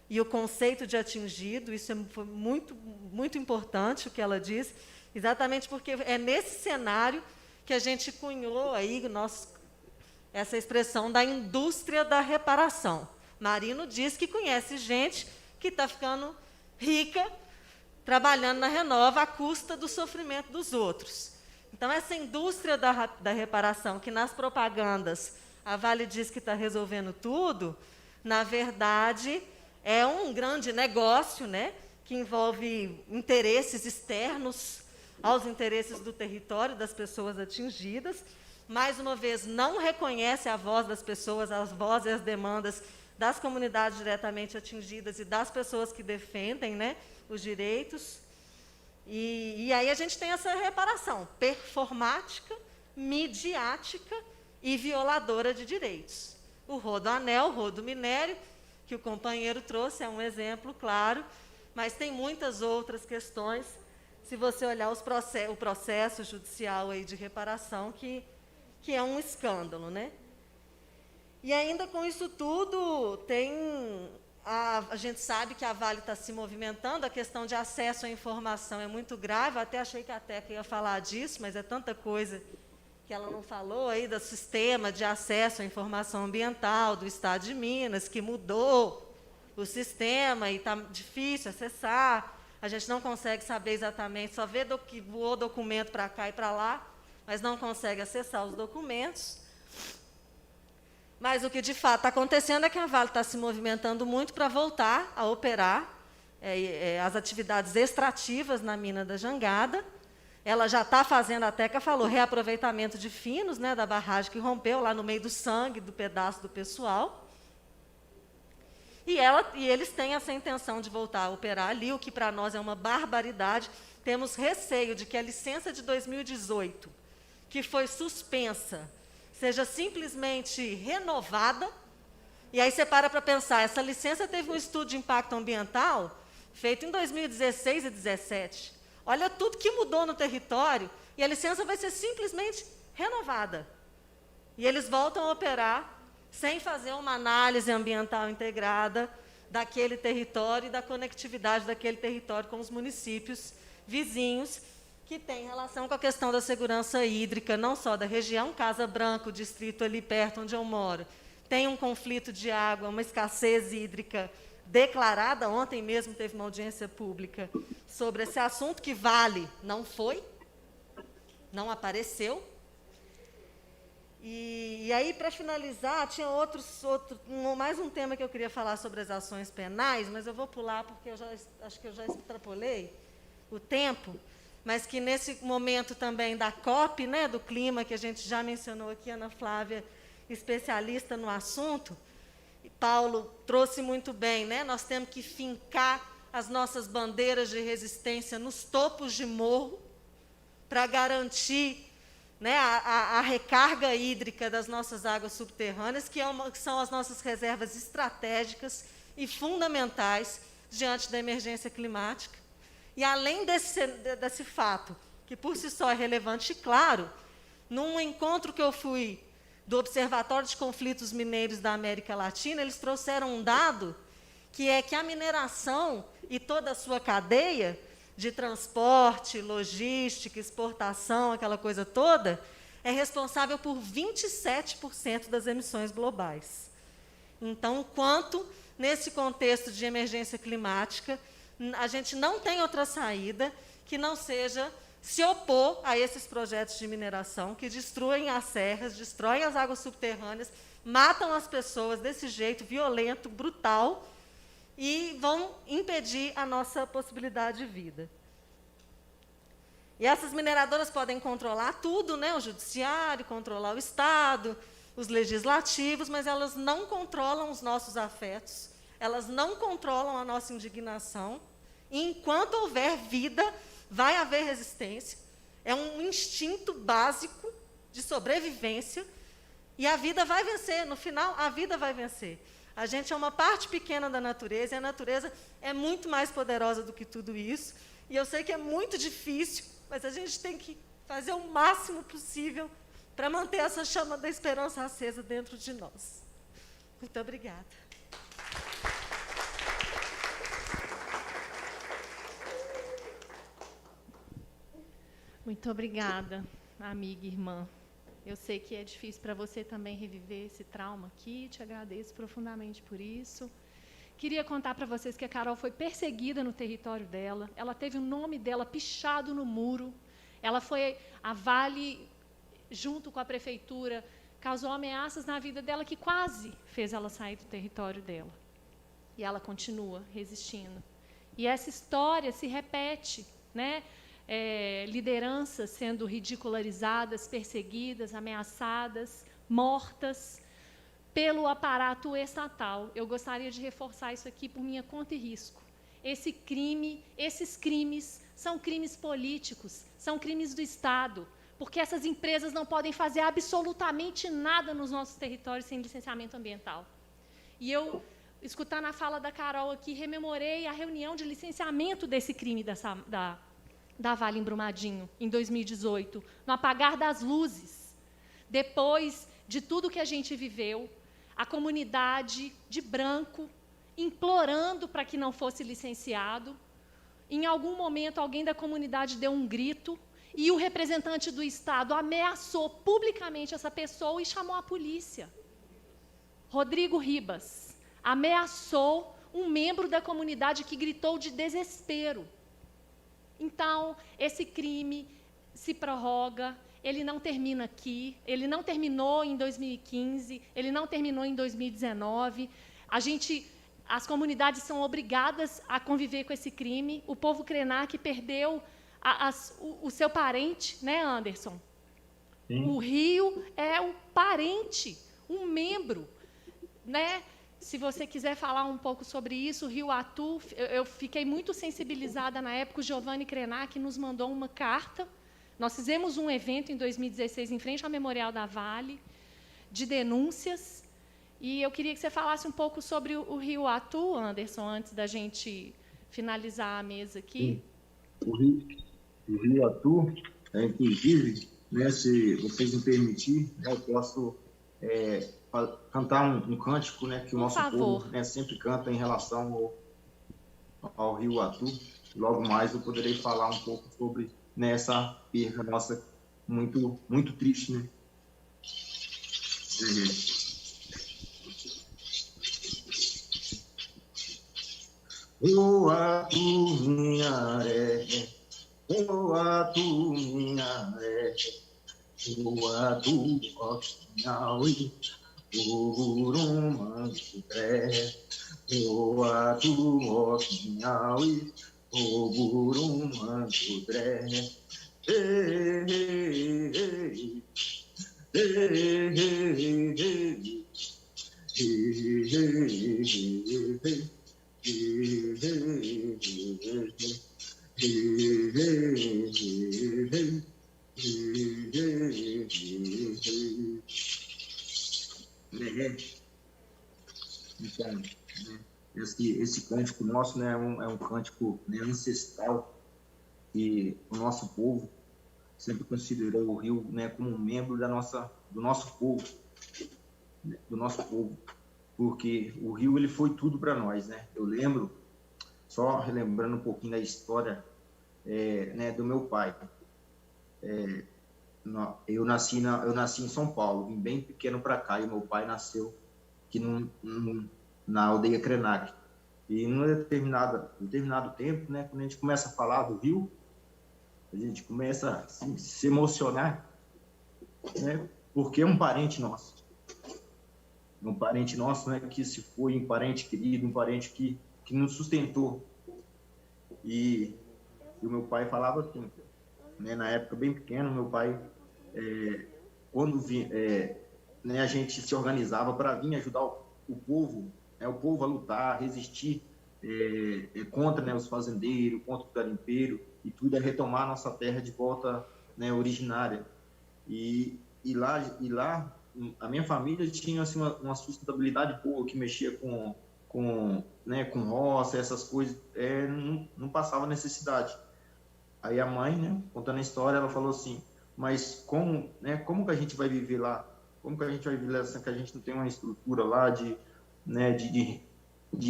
[SPEAKER 6] e o conceito de atingido, isso foi muito, muito importante o que ela disse, exatamente porque é nesse cenário que a gente cunhou aí essa expressão da indústria da reparação. Marino diz que conhece gente que está ficando rica trabalhando na Renova à custa do sofrimento dos outros. Então, essa indústria da reparação, que nas propagandas a Vale diz que está resolvendo tudo, na verdade, é um grande negócio, né, que envolve interesses externos aos interesses do território, das pessoas atingidas. Mais uma vez, não reconhece a voz das pessoas, as vozes e as demandas das comunidades diretamente atingidas e das pessoas que defendem, né, os direitos. E aí a gente tem essa reparação performática, midiática e violadora de direitos. O Rodoanel, o Rodominério, que o companheiro trouxe, é um exemplo claro, mas tem muitas outras questões, se você olhar o processo judicial aí de reparação, que é um escândalo, né? E ainda com isso tudo, a gente sabe que a Vale está se movimentando, a questão de acesso à informação é muito grave, até achei que a Teca ia falar disso, mas é tanta coisa que ela não falou aí, do sistema de acesso à informação ambiental do Estado de Minas, que mudou o sistema e está difícil acessar, a gente não consegue saber exatamente, só vê que voou documento para cá e para lá, mas não consegue acessar os documentos. Mas o que, de fato, está acontecendo é que a Vale está se movimentando muito para voltar a operar as atividades extrativas na mina da Jangada. Ela já está fazendo, a Teca falou, reaproveitamento de finos, né, da barragem que rompeu lá no meio do sangue do pedaço do pessoal. E eles têm essa intenção de voltar a operar ali, o que para nós é uma barbaridade. Temos receio de que a licença de 2018, que foi suspensa, seja simplesmente renovada, e aí você para pensar, essa licença teve um estudo de impacto ambiental feito em 2016 e 2017. Olha tudo que mudou no território, e a licença vai ser simplesmente renovada. E eles voltam a operar sem fazer uma análise ambiental integrada daquele território e da conectividade daquele território com os municípios vizinhos, que tem relação com a questão da segurança hídrica, não só da região, Casa Branca, o distrito ali perto onde eu moro, tem um conflito de água, uma escassez hídrica declarada. Ontem mesmo teve uma audiência pública sobre esse assunto, que Vale não foi, não apareceu. E aí, para finalizar, tinha mais um tema que eu queria falar sobre as ações penais, mas eu vou pular porque acho que eu já extrapolei o tempo, mas que nesse momento também da COP, né, do clima, que a gente já mencionou aqui, Ana Flávia, especialista no assunto, Paulo trouxe muito bem, né? Nós temos que fincar as nossas bandeiras de resistência nos topos de morro para garantir, né, a recarga hídrica das nossas águas subterrâneas, que são as nossas reservas estratégicas e fundamentais diante da emergência climática. E, além desse fato, que por si só é relevante e claro, num encontro que eu fui do Observatório de Conflitos Mineiros da América Latina, eles trouxeram um dado que é que a mineração e toda a sua cadeia de transporte, logística, exportação, aquela coisa toda, é responsável por 27% das emissões globais. Então, quanto nesse contexto de emergência climática, a gente não tem outra saída que não seja se opor a esses projetos de mineração que destruem as serras, destroem as águas subterrâneas, matam as pessoas desse jeito violento, brutal, e vão impedir a nossa possibilidade de vida. E essas mineradoras podem controlar tudo, né? O judiciário, controlar o Estado, os legislativos, mas elas não controlam os nossos afetos, elas não controlam a nossa indignação, e enquanto houver vida, vai haver resistência. É um instinto básico de sobrevivência, e a vida vai vencer. No final, a vida vai vencer. A gente é uma parte pequena da natureza, e a natureza é muito mais poderosa do que tudo isso. E eu sei que é muito difícil, mas a gente tem que fazer o máximo possível para manter essa chama da esperança acesa dentro de nós. Muito obrigada.
[SPEAKER 2] Muito obrigada, amiga e irmã. Eu sei que é difícil para você também reviver esse trauma aqui, te agradeço profundamente por isso. Queria contar para vocês que a Carol foi perseguida no território dela, ela teve o nome dela pichado no muro, ela foi a Vale, junto com a prefeitura, causou ameaças na vida dela que quase fez ela sair do território dela. E ela continua resistindo. E essa história se repete, né? Lideranças sendo ridicularizadas, perseguidas, ameaçadas, mortas pelo aparato estatal. Eu gostaria de reforçar isso aqui por minha conta e risco. Esses crimes são crimes políticos, são crimes do Estado, porque essas empresas não podem fazer absolutamente nada nos nossos territórios sem licenciamento ambiental. E eu, escutando a fala da Carol aqui, rememorei a reunião de licenciamento desse crime da Vale em Brumadinho, em 2018, no apagar das luzes. Depois de tudo que a gente viveu, a comunidade de branco implorando para que não fosse licenciado. Em algum momento, alguém da comunidade deu um grito e o representante do Estado ameaçou publicamente essa pessoa e chamou a polícia. Rodrigo Ribas ameaçou um membro da comunidade que gritou de desespero. Então, esse crime se prorroga, ele não termina aqui, ele não terminou em 2015, ele não terminou em 2019. As comunidades são obrigadas a conviver com esse crime. O povo Krenak perdeu o seu parente, né, Anderson? Sim. O rio é um parente, um membro, né? Se você quiser falar um pouco sobre isso, o Rio Atu, eu fiquei muito sensibilizada na época, o Giovanni Krenak nos mandou uma carta. Nós fizemos um evento em 2016, em frente ao Memorial da Vale, de denúncias, e eu queria que você falasse um pouco sobre o Rio Atu, Anderson, antes da gente finalizar a mesa aqui.
[SPEAKER 3] O Rio Atu, inclusive, né, se vocês me permitirem, eu posso cantar um cântico, né, que o nosso povo, né, sempre canta em relação ao Rio Atu. Logo mais eu poderei falar um pouco sobre, né, essa perda nossa muito, muito triste, né? O Atu minharé, o Atu minharé, o Atu oxinhaui, o Burumandré, o Atu oxinhaui, o Burumandré. Então, né, esse cântico nosso, né, é um cântico, né, ancestral, e o nosso povo sempre considerou o rio, né, como um membro do nosso povo, né, do nosso povo, porque o rio ele foi tudo para nós, né? Eu lembro, só relembrando um pouquinho da história, né, do meu pai. Eu nasci em São Paulo, vim bem pequeno para cá, e meu pai nasceu aqui na aldeia Krenak. E num determinado tempo, né, quando a gente começa a falar do rio, a gente começa a se emocionar, né, porque é um parente nosso, né, que se foi, um parente querido, um parente que nos sustentou. E o meu pai falava assim, né, na época bem pequeno, meu pai, quando né, a gente se organizava para vir ajudar o povo, o povo a lutar, a resistir contra, né, os fazendeiros, contra o garimpeiro, e tudo, é retomar a nossa terra de volta, né, originária. E lá a minha família tinha assim, uma sustentabilidade boa, que mexia né, com roça, essas coisas, não passava necessidade. Aí a mãe, né, contando a história, ela falou assim, mas como que a gente vai viver lá? Como que a gente vai viver lá, se a gente não tem uma estrutura lá né, de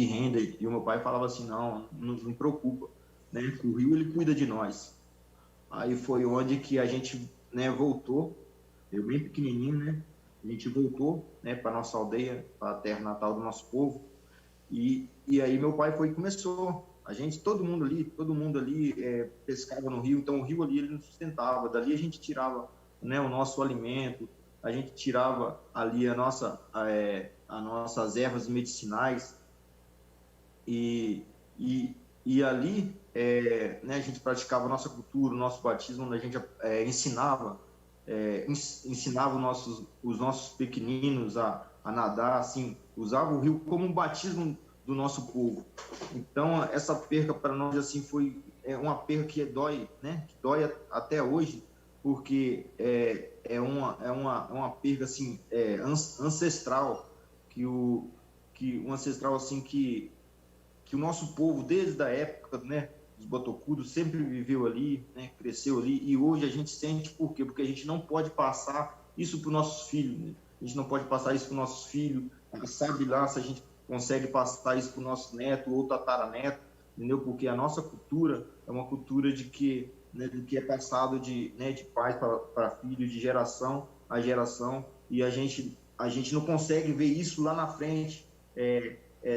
[SPEAKER 3] renda? E o meu pai falava assim, não preocupa, né, que o rio ele cuida de nós. Aí foi onde que a gente, né, voltou, eu bem pequenininho, né, a gente voltou, né, para nossa aldeia, para a terra natal do nosso povo, e aí meu pai começou, todo mundo ali pescava no rio, então o rio ali ele nos sustentava, dali a gente tirava, né, o nosso alimento, a gente tirava ali as nossas ervas medicinais, e ali, né, a gente praticava a nossa cultura, o nosso batismo, onde a gente ensinava os nossos pequeninos a nadar, assim, usava o rio como um batismo do nosso povo. Então, essa perca para nós, assim, foi uma perca que dói, né, que dói até hoje, porque é uma perca, assim, ancestral, que um ancestral, assim, que o nosso povo, desde a época, né, dos botocudos, sempre viveu ali, né, cresceu ali, e hoje a gente sente por quê? Porque a gente não pode passar isso para os nossos filhos, né? A gente não pode passar isso para os nossos filhos, sabe lá se a gente consegue passar isso para o nosso neto ou tataraneto, entendeu? Porque a nossa cultura é uma cultura de que, né, do que é passado né, de pai para filho, de geração a geração, e a gente não consegue ver isso lá na frente,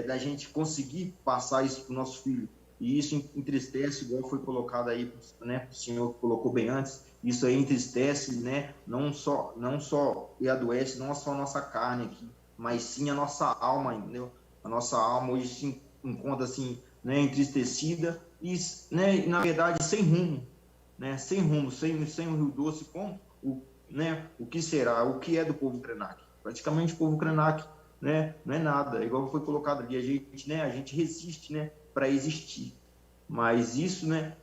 [SPEAKER 3] da gente conseguir passar isso para o nosso filho. E isso entristece, igual foi colocado aí, né, o senhor colocou bem antes, isso aí entristece, né, não só e adoece, não só a nossa carne aqui, mas sim a nossa alma, entendeu? A nossa alma hoje se encontra assim, né, entristecida e, né, na verdade, sem rumo, né, sem um Rio Doce, né, o que será, o que é do povo Krenak? Praticamente o povo Krenak, né, não é nada, igual foi colocado ali, a gente resiste, né, para existir, mas isso, né,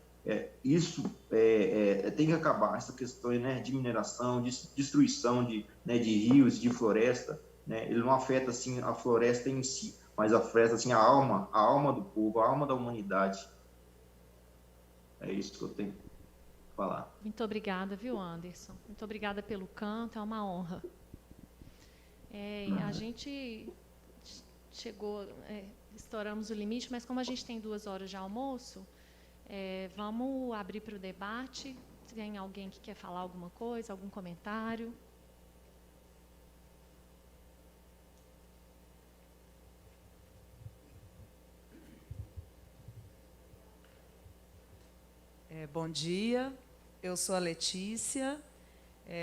[SPEAKER 3] tem que acabar, essa questão, né, de mineração, de destruição né, de rios, de floresta, né, ele não afeta assim a floresta em si, mas afeta assim a alma do povo, a alma da humanidade. É isso que eu tenho que falar.
[SPEAKER 2] Muito obrigada, viu, Anderson? Muito obrigada pelo canto, é uma honra. A gente chegou, estouramos o limite, mas como a gente tem 2 horas de almoço, vamos abrir para o debate. Tem alguém que quer falar alguma coisa, algum comentário?
[SPEAKER 7] Bom dia, eu sou a Letícia.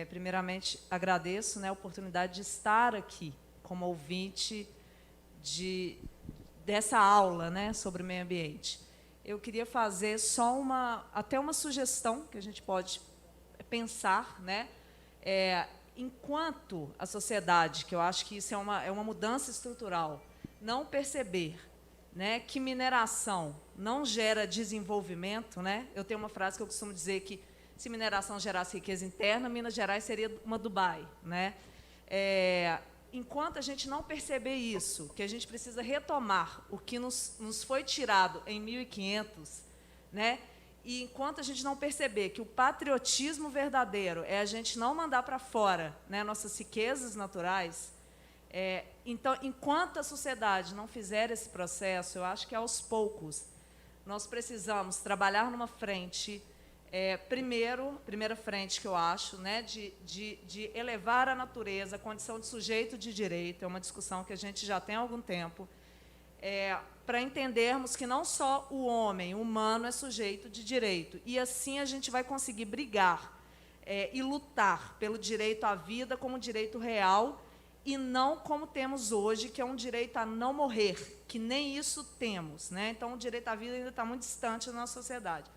[SPEAKER 7] Primeiramente, agradeço, né, a oportunidade de estar aqui como ouvinte dessa aula, né, sobre meio ambiente. Eu queria fazer só até uma sugestão que a gente pode pensar, né? enquanto a sociedade, que eu acho que isso é uma mudança estrutural, não perceber, né, que mineração não gera desenvolvimento, né? Eu tenho uma frase que eu costumo dizer que se mineração gerasse riqueza interna, Minas Gerais seria uma Dubai, né? Enquanto a gente não perceber isso, que a gente precisa retomar o que nos foi tirado em 1500, né? E enquanto a gente não perceber que o patriotismo verdadeiro é a gente não mandar para fora, né, nossas riquezas naturais, então, enquanto a sociedade não fizer esse processo, eu acho que aos poucos nós precisamos trabalhar numa frente, primeira frente que eu acho, né, de elevar a natureza, a condição de sujeito de direito, é uma discussão que a gente já tem há algum tempo, para entendermos que não só o homem, o humano, é sujeito de direito, e assim a gente vai conseguir brigar e lutar pelo direito à vida como direito real, e não como temos hoje, que é um direito a não morrer, que nem isso temos, né? Então, o direito à vida ainda está muito distante da nossa sociedade.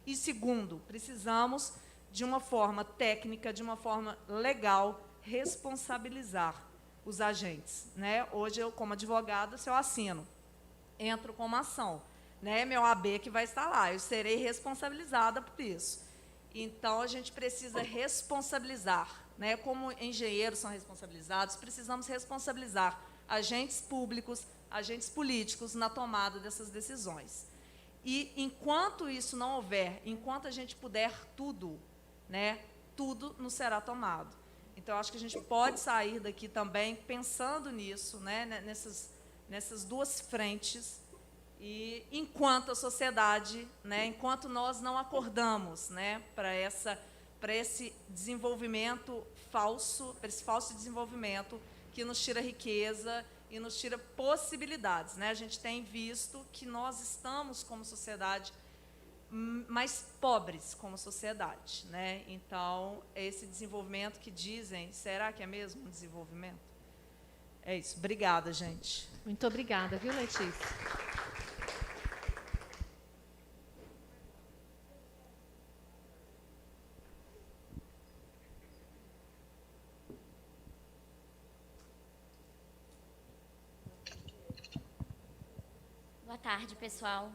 [SPEAKER 7] E, segundo, precisamos, de uma forma técnica, de uma forma legal, responsabilizar os agentes, né? Hoje, eu, como advogada, se eu assino, entro com uma ação, né? Meu AB que vai estar lá, eu serei responsabilizada por isso. Então, a gente precisa responsabilizar, né? Como engenheiros são responsabilizados, precisamos responsabilizar agentes públicos, agentes políticos na tomada dessas decisões. E, enquanto isso não houver, enquanto a gente puder tudo, né, tudo nos será tomado. Então, acho que a gente pode sair daqui também pensando nisso, né, nessas duas frentes, e enquanto a sociedade, né, enquanto nós não acordamos, né, para esse desenvolvimento falso, para esse falso desenvolvimento que nos tira riqueza e nos tira possibilidades, né? A gente tem visto que nós estamos, como sociedade, mais pobres como sociedade, né? Então, esse desenvolvimento que dizem, será que é mesmo um desenvolvimento? É isso. Obrigada, gente.
[SPEAKER 2] Muito obrigada, viu, Letícia?
[SPEAKER 8] Boa tarde, pessoal.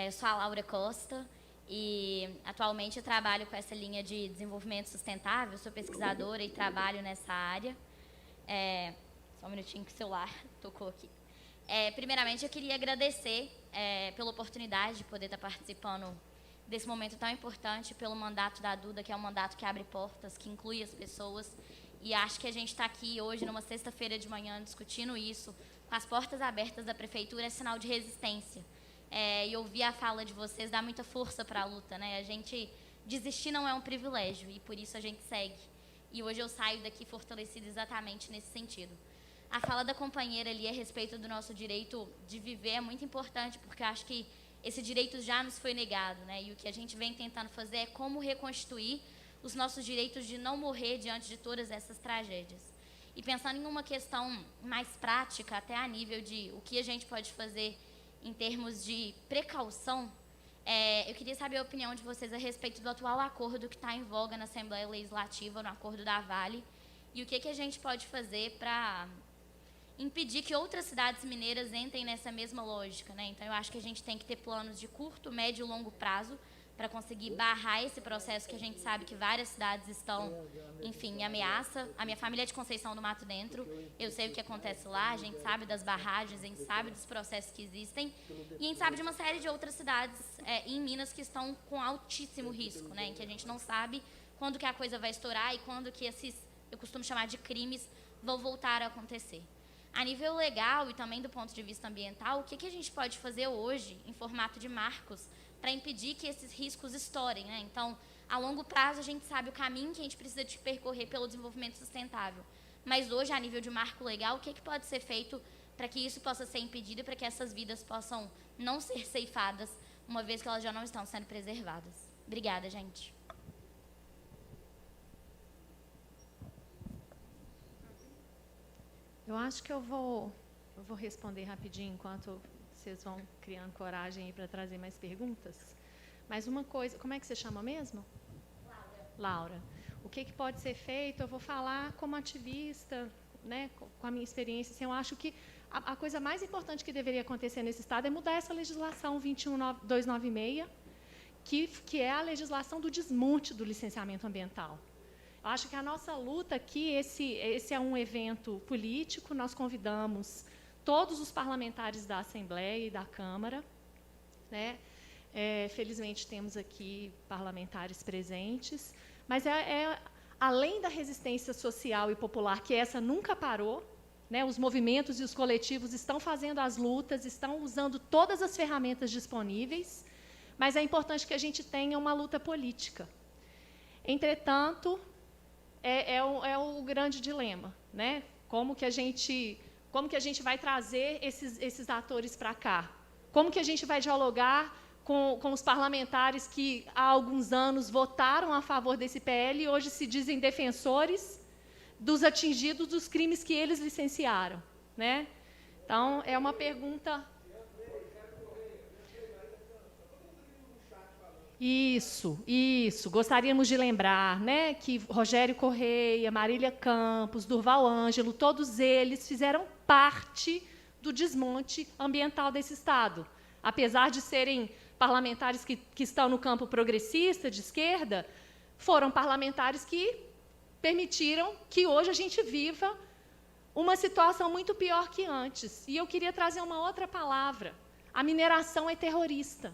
[SPEAKER 8] Eu sou a Laura Costa e atualmente eu trabalho com essa linha de desenvolvimento sustentável, sou pesquisadora e trabalho nessa área. Só um minutinho que o celular tocou aqui. Primeiramente, eu queria agradecer pela oportunidade de poder estar participando desse momento tão importante, pelo mandato da Duda, que é um mandato que abre portas, que inclui as pessoas. E acho que a gente está aqui hoje, numa sexta-feira de manhã, discutindo isso, com as portas abertas da prefeitura, é sinal de resistência. E ouvir a fala de vocês dá muita força para a luta, né? A gente desistir não é um privilégio e por isso a gente segue. E hoje eu saio daqui fortalecida exatamente nesse sentido. A fala da companheira ali a respeito do nosso direito de viver é muito importante, porque eu acho que esse direito já nos foi negado, né? E o que a gente vem tentando fazer é como reconstituir os nossos direitos de não morrer diante de todas essas tragédias. E pensando em uma questão mais prática, até a nível de o que a gente pode fazer em termos de precaução, eu queria saber a opinião de vocês a respeito do atual acordo que está em voga na Assembleia Legislativa, no acordo da Vale, e o que a gente pode fazer para impedir que outras cidades mineiras entrem nessa mesma lógica, né? Então, eu acho que a gente tem que ter planos de curto, médio e longo prazo para conseguir barrar esse processo que a gente sabe que várias cidades estão, enfim, em ameaça. A minha família é de Conceição do Mato Dentro, eu sei o que acontece lá, a gente sabe das barragens, a gente sabe dos processos que existem, e a gente sabe de uma série de outras cidades em Minas que estão com altíssimo risco, né, em que a gente não sabe quando que a coisa vai estourar e quando que esses, eu costumo chamar de crimes, vão voltar a acontecer. A nível legal e também do ponto de vista ambiental, o que a gente pode fazer hoje, em formato de marcos, para impedir que esses riscos estourem, né? Então, a longo prazo, a gente sabe o caminho que a gente precisa de percorrer pelo desenvolvimento sustentável. Mas hoje, a nível de marco legal, o que pode ser feito para que isso possa ser impedido e para que essas vidas possam não ser ceifadas, uma vez que elas já não estão sendo preservadas? Obrigada, gente.
[SPEAKER 2] Eu acho que eu vou responder rapidinho enquanto vocês vão criando coragem para trazer mais perguntas. Mas uma coisa, como é que você chama mesmo? Laura. o que pode ser feito, eu vou falar como ativista, né, com a minha experiência. Assim, eu acho que a coisa mais importante que deveria acontecer nesse Estado é mudar essa legislação 21296, que é a legislação do desmonte do licenciamento ambiental. Eu acho que a nossa luta aqui, esse é um evento político, nós convidamos todos os parlamentares da Assembleia e da Câmara, né? Felizmente temos aqui parlamentares presentes, mas além da resistência social e popular, que essa nunca parou, né? Os movimentos e os coletivos estão fazendo as lutas, estão usando todas as ferramentas disponíveis, mas é importante que a gente tenha uma luta política. Entretanto, é o grande dilema, né? Como que a gente vai trazer esses atores para cá? Como que a gente vai dialogar com os parlamentares que há alguns anos votaram a favor desse PL e hoje se dizem defensores dos atingidos dos crimes que eles licenciaram, né? Então, é uma pergunta... Isso. Gostaríamos de lembrar, né, que Rogério Correia, Marília Campos, Durval Ângelo, todos eles fizeram parte do desmonte ambiental desse Estado. Apesar de serem parlamentares que estão no campo progressista, de esquerda, foram parlamentares que permitiram que hoje a gente viva uma situação muito pior que antes. E eu queria trazer uma outra palavra. A mineração é terrorista.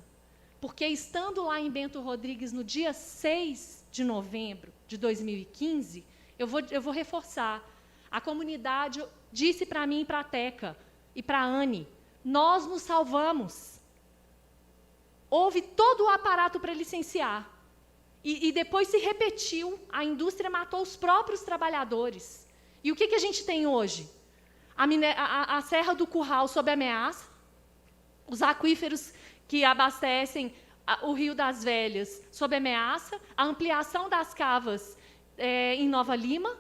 [SPEAKER 2] Porque, estando lá em Bento Rodrigues, no dia 6 de novembro de 2015, eu vou reforçar. A comunidade disse para mim e para a Teca e para a Anne, nós nos salvamos. Houve todo o aparato para licenciar. E depois se repetiu, a indústria matou os próprios trabalhadores. E o que a gente tem hoje? A Serra do Curral sob ameaça, os aquíferos que abastecem o Rio das Velhas sob ameaça, a ampliação das cavas em Nova Lima,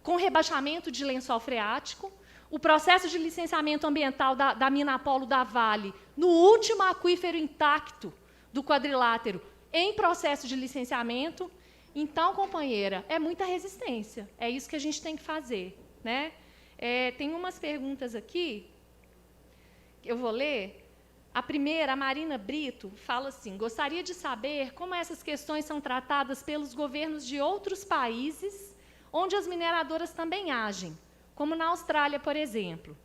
[SPEAKER 2] com rebaixamento de lençol freático, o processo de licenciamento ambiental da mina Apolo da Vale, no último aquífero intacto do quadrilátero, em processo de licenciamento. Então, companheira, é muita resistência, é isso que a gente tem que fazer, né? Tem umas perguntas aqui, que eu vou ler. A primeira, a Marina Brito, fala assim, gostaria de saber como essas questões são tratadas pelos governos de outros países onde as mineradoras também agem, como na Austrália, por exemplo.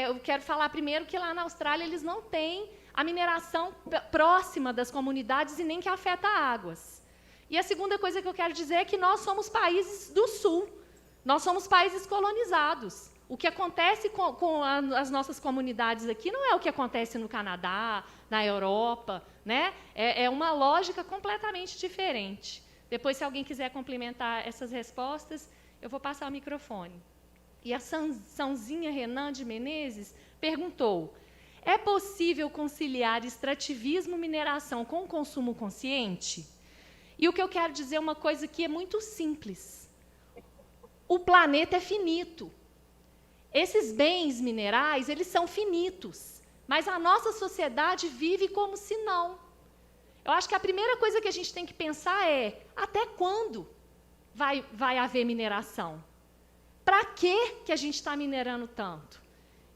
[SPEAKER 2] Eu quero falar primeiro que lá na Austrália eles não têm a mineração próxima das comunidades e nem que afeta águas. E a segunda coisa que eu quero dizer é que nós somos países do Sul, nós somos países colonizados. O que acontece com as nossas comunidades aqui não é o que acontece no Canadá, na Europa, né? É uma lógica completamente diferente. Depois, se alguém quiser complementar essas respostas, eu vou passar o microfone. E a Sãozinha Renan de Menezes perguntou, é possível conciliar extrativismo e mineração com consumo consciente? E o que eu quero dizer é uma coisa que é muito simples. O planeta é finito. Esses bens minerais, eles são finitos, mas a nossa sociedade vive como se não. Eu acho que a primeira coisa que a gente tem que pensar é, até quando vai haver mineração? Para que a gente está minerando tanto?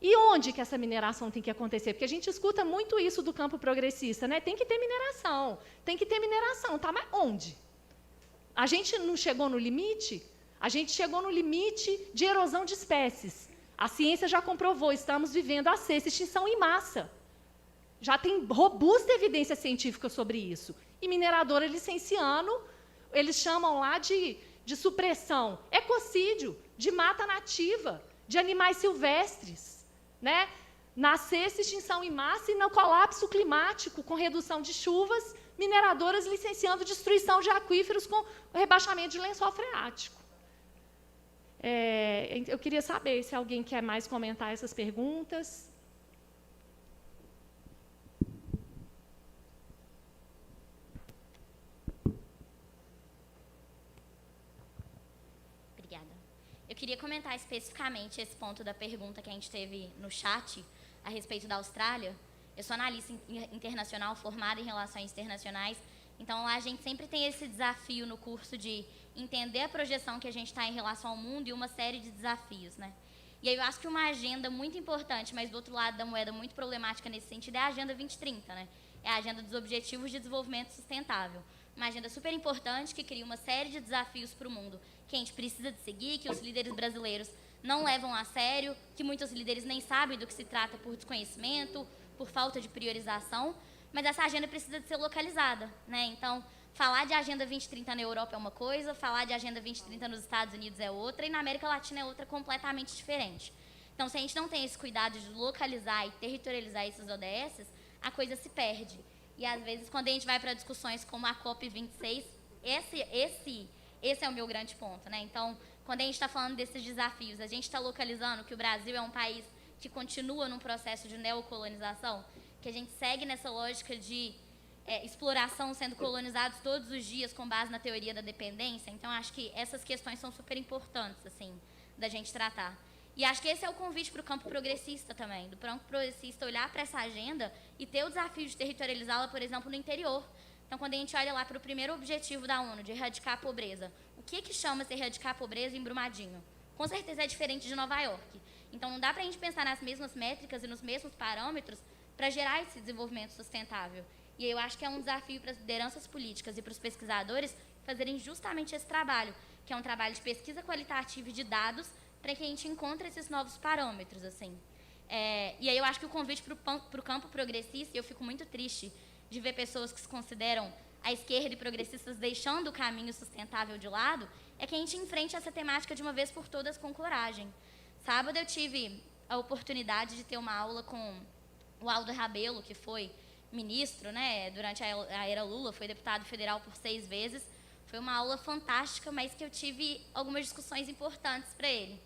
[SPEAKER 2] E onde que essa mineração tem que acontecer? Porque a gente escuta muito isso do campo progressista, né? Tem que ter mineração, tá? Mas onde? A gente não chegou no limite? A gente chegou no limite de erosão de espécies. A ciência já comprovou, estamos vivendo a sexta extinção em massa. Já tem robusta evidência científica sobre isso. E mineradora licenciando, eles chamam lá de supressão, ecocídio, de mata nativa, de animais silvestres, né? Na sexta extinção em massa e no colapso climático, com redução de chuvas, mineradoras licenciando destruição de aquíferos com rebaixamento de lençol freático. Eu queria saber se alguém quer mais comentar essas perguntas.
[SPEAKER 8] Obrigada. Eu queria comentar especificamente esse ponto da pergunta que a gente teve no chat a respeito da Austrália. Eu sou analista internacional formada em relações internacionais Então, lá a gente sempre tem esse desafio no curso de entender a projeção que a gente está em relação ao mundo e uma série de desafios, né? E aí eu acho que uma agenda muito importante, mas do outro lado da moeda muito problemática nesse sentido, é a Agenda 2030, né? É a Agenda dos Objetivos de Desenvolvimento Sustentável. Uma agenda super importante que cria uma série de desafios para o mundo que a gente precisa de seguir, que os líderes brasileiros não levam a sério, que muitos líderes nem sabem do que se trata por desconhecimento, por falta de priorização, mas essa agenda precisa de ser localizada, né? Então, falar de Agenda 2030 na Europa é uma coisa, falar de Agenda 2030 nos Estados Unidos é outra, e na América Latina é outra completamente diferente. Então, se a gente não tem esse cuidado de localizar e territorializar esses ODSs, a coisa se perde. E, às vezes, quando a gente vai para discussões como a COP26, esse é o meu grande ponto, né? Então, quando a gente está falando desses desafios, a gente está localizando que o Brasil é um país que continua num processo de neocolonização, que a gente segue nessa lógica de exploração, sendo colonizados todos os dias com base na teoria da dependência. Então, acho que essas questões são super importantes, assim, da gente tratar. E acho que esse é o convite para o campo progressista também, do campo progressista olhar para essa agenda e ter o desafio de territorializá-la, por exemplo, no interior. Então, quando a gente olha lá para o primeiro objetivo da ONU, de erradicar a pobreza, o que chama-se erradicar a pobreza em Brumadinho? Com certeza é diferente de Nova York. Então, não dá para a gente pensar nas mesmas métricas e nos mesmos parâmetros para gerar esse desenvolvimento sustentável. E eu acho que é um desafio para as lideranças políticas e para os pesquisadores fazerem justamente esse trabalho, que é um trabalho de pesquisa qualitativa e de dados, para que a gente encontre esses novos parâmetros, assim. E aí eu acho que o convite para o campo progressista, e eu fico muito triste de ver pessoas que se consideram à esquerda e progressistas deixando o caminho sustentável de lado, é que a gente enfrente essa temática de uma vez por todas com coragem. Sábado eu tive a oportunidade de ter uma aula com o Aldo Rabelo, que foi ministro, né, durante a era Lula, foi deputado federal por 6 vezes. Foi uma aula fantástica, mas que eu tive algumas discussões importantes para ele.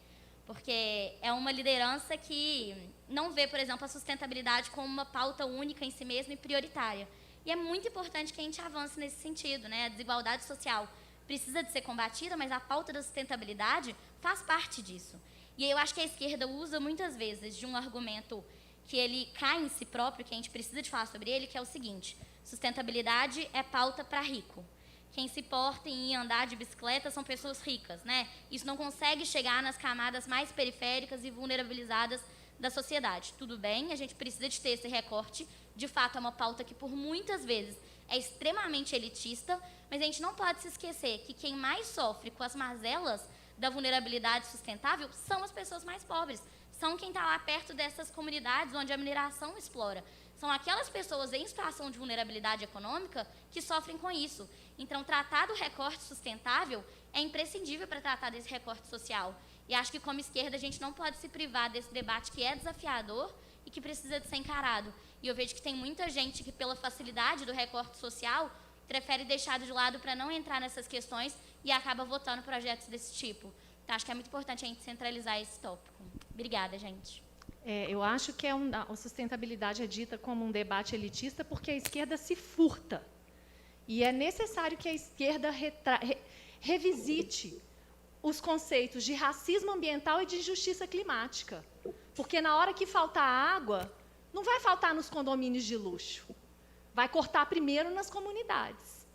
[SPEAKER 8] Porque é uma liderança que não vê, por exemplo, a sustentabilidade como uma pauta única em si mesma e prioritária. E é muito importante que a gente avance nesse sentido, né? A desigualdade social precisa de ser combatida, mas a pauta da sustentabilidade faz parte disso. E eu acho que a esquerda usa muitas vezes de um argumento que ele cai em si próprio, que a gente precisa de falar sobre ele, que é o seguinte: sustentabilidade é pauta para rico. Quem se porta em andar de bicicleta são pessoas ricas, né? Isso não consegue chegar nas camadas mais periféricas e vulnerabilizadas da sociedade. Tudo bem, a gente precisa de ter esse recorte. De fato, é uma pauta que, por muitas vezes, é extremamente elitista, mas a gente não pode se esquecer que quem mais sofre com as mazelas da vulnerabilidade sustentável são as pessoas mais pobres. São quem está lá perto dessas comunidades onde a mineração explora. São aquelas pessoas em situação de vulnerabilidade econômica que sofrem com isso. Então, tratar do recorte sustentável é imprescindível para tratar desse recorte social. E acho que, como esquerda, a gente não pode se privar desse debate que é desafiador e que precisa de ser encarado. E eu vejo que tem muita gente que, pela facilidade do recorte social, prefere deixar de lado para não entrar nessas questões e acaba votando projetos desse tipo. Então, acho que é muito importante a gente centralizar esse tópico. Obrigada, gente.
[SPEAKER 2] Eu acho que a sustentabilidade é dita como um debate elitista porque a esquerda se furta. E é necessário que a esquerda revisite os conceitos de racismo ambiental e de justiça climática. Porque na hora que faltar água, não vai faltar nos condomínios de luxo. Vai cortar primeiro nas comunidades.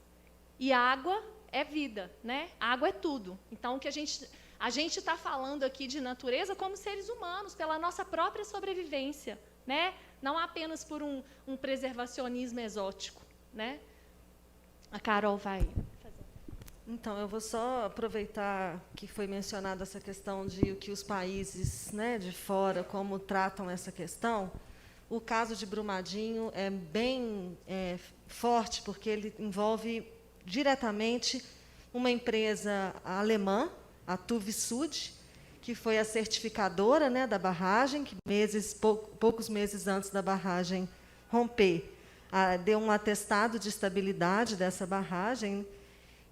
[SPEAKER 2] E água é vida, né? Água é tudo. Então, o que a gente está falando aqui de natureza como seres humanos, pela nossa própria sobrevivência, né? Não apenas por um preservacionismo exótico, né? A Carol vai fazer.
[SPEAKER 6] Então, eu vou só aproveitar que foi mencionada essa questão de que os países, né, de fora, como tratam essa questão. O caso de Brumadinho é bem forte, porque ele envolve diretamente uma empresa alemã, a TÜV Süd, que foi a certificadora, né, da barragem, que poucos meses antes da barragem romper, deu um atestado de estabilidade dessa barragem,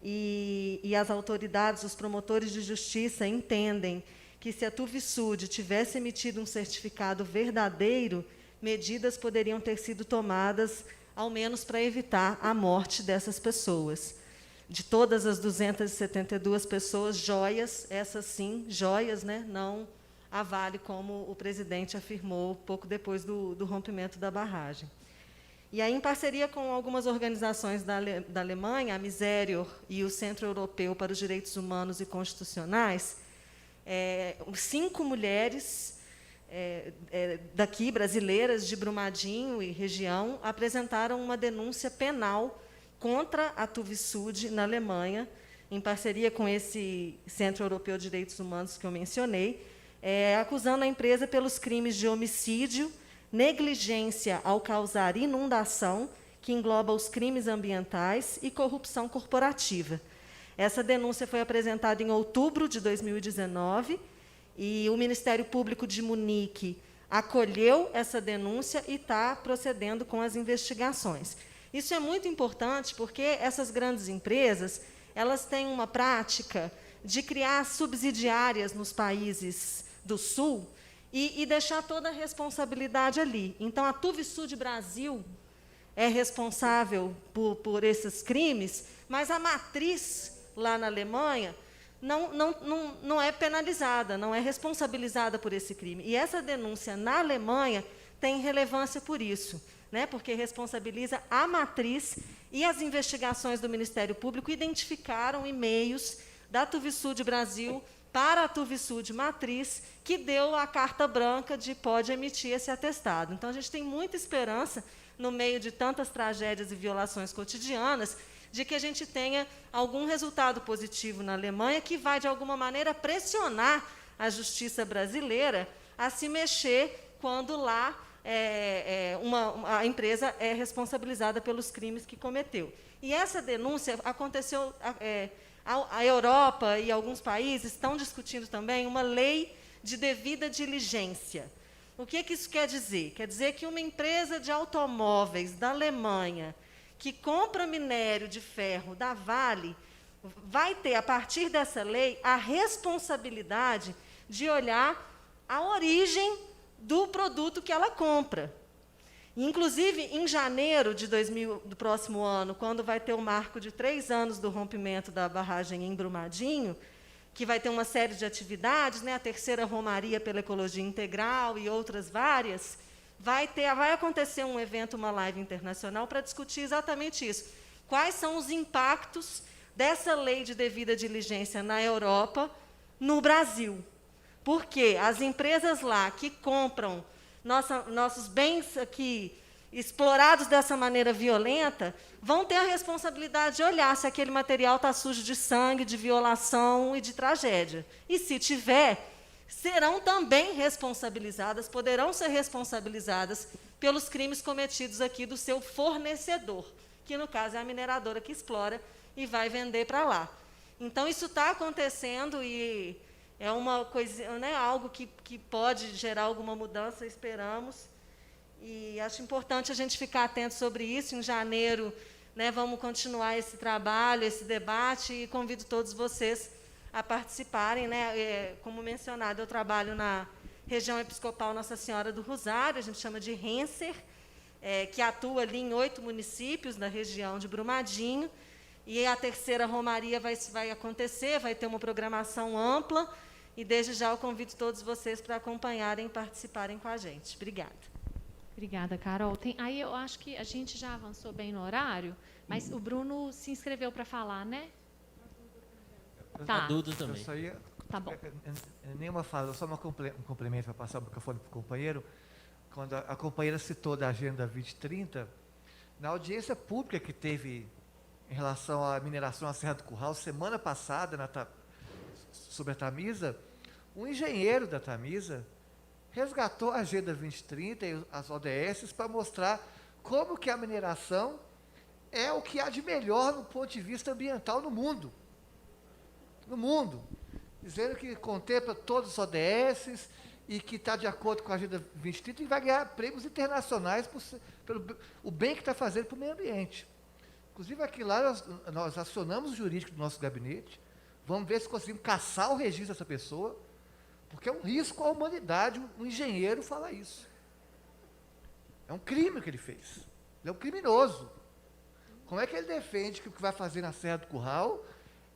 [SPEAKER 6] e as autoridades, os promotores de justiça entendem que, se a TÜV Süd tivesse emitido um certificado verdadeiro, medidas poderiam ter sido tomadas, ao menos para evitar a morte dessas pessoas. De todas as 272 pessoas, joias, essas sim, joias, né, não a Vale, como o presidente afirmou pouco depois do rompimento da barragem. E aí, em parceria com algumas organizações da Alemanha, a Miserior e o Centro Europeu para os Direitos Humanos e Constitucionais, 5 mulheres daqui, brasileiras, de Brumadinho e região, apresentaram uma denúncia penal contra a Tuvisud na Alemanha, em parceria com esse Centro Europeu de Direitos Humanos que eu mencionei, acusando a empresa pelos crimes de homicídio, negligência ao causar inundação, que engloba os crimes ambientais, e corrupção corporativa. Essa denúncia foi apresentada em outubro de 2019, e o Ministério Público de Munique acolheu essa denúncia e está procedendo com as investigações. Isso é muito importante porque essas grandes empresas, elas têm uma prática de criar subsidiárias nos países do Sul e deixar toda a responsabilidade ali. Então, a Tuvisud Brasil é responsável por esses crimes, mas a matriz, lá na Alemanha, não é penalizada, não é responsabilizada por esse crime. E essa denúncia na Alemanha tem relevância por isso, né? Porque responsabiliza a matriz, e as investigações do Ministério Público identificaram e-mails da Tuvisud Brasil para a Tuvisud Matriz, que deu a carta branca de pode emitir esse atestado. Então, a gente tem muita esperança, no meio de tantas tragédias e violações cotidianas, de que a gente tenha algum resultado positivo na Alemanha que vai, de alguma maneira, pressionar a justiça brasileira a se mexer quando lá a empresa é responsabilizada pelos crimes que cometeu. E essa denúncia aconteceu... A Europa e alguns países estão discutindo também uma lei de devida diligência. O que isso quer dizer? Quer dizer que uma empresa de automóveis da Alemanha que compra minério de ferro da Vale vai ter, a partir dessa lei, a responsabilidade de olhar a origem do produto que ela compra. Inclusive, em janeiro do próximo ano, quando vai ter o marco de 3 anos do rompimento da barragem em Brumadinho, que vai ter uma série de atividades, né, a terceira Romaria pela Ecologia Integral e outras várias, vai acontecer um evento, uma live internacional, para discutir exatamente isso. Quais são os impactos dessa lei de devida diligência na Europa, no Brasil? Porque as empresas lá que compram nossos bens aqui explorados dessa maneira violenta vão ter a responsabilidade de olhar se aquele material está sujo de sangue, de violação e de tragédia. E, se tiver, serão também responsabilizadas, poderão ser responsabilizadas pelos crimes cometidos aqui do seu fornecedor, que, no caso, é a mineradora que explora e vai vender para lá. Então, isso está acontecendo e é uma coisa, né, algo que pode gerar alguma mudança, esperamos. E acho importante a gente ficar atento sobre isso. Em janeiro, né, vamos continuar esse trabalho, esse debate, e convido todos vocês a participarem. Né? Como mencionado, eu trabalho na região episcopal Nossa Senhora do Rosário, a gente chama de Renser, que atua ali em 8 municípios na região de Brumadinho. E a terceira Romaria vai acontecer, vai ter uma programação ampla, e desde já eu convido todos vocês para acompanharem e participarem com a gente. Obrigada.
[SPEAKER 2] Obrigada, Carol. Aí eu acho que a gente já avançou bem no horário, mas o Bruno se inscreveu para falar, né?
[SPEAKER 9] Tá. A Duda também.
[SPEAKER 10] Eu só ia,
[SPEAKER 2] tá bom.
[SPEAKER 10] Nenhuma fala, só um complemento para passar o microfone para o companheiro. Quando a companheira citou da Agenda 2030, na audiência pública que teve em relação à mineração na Serra do Curral, semana passada, sobre a Tamisa, um engenheiro da Tamisa resgatou a Agenda 2030 e as ODS para mostrar como que a mineração é o que há de melhor no ponto de vista ambiental no mundo. No mundo. Dizendo que contempla todos os ODS e que está de acordo com a Agenda 2030 e vai ganhar prêmios internacionais pelo o bem que está fazendo para o meio ambiente. Inclusive, aqui lá nós acionamos o jurídico do nosso gabinete, vamos ver se conseguimos caçar o registro dessa pessoa, porque é um risco à humanidade um engenheiro falar isso. É um crime o que ele fez. Ele é um criminoso. Como é que ele defende que o que vai fazer na Serra do Curral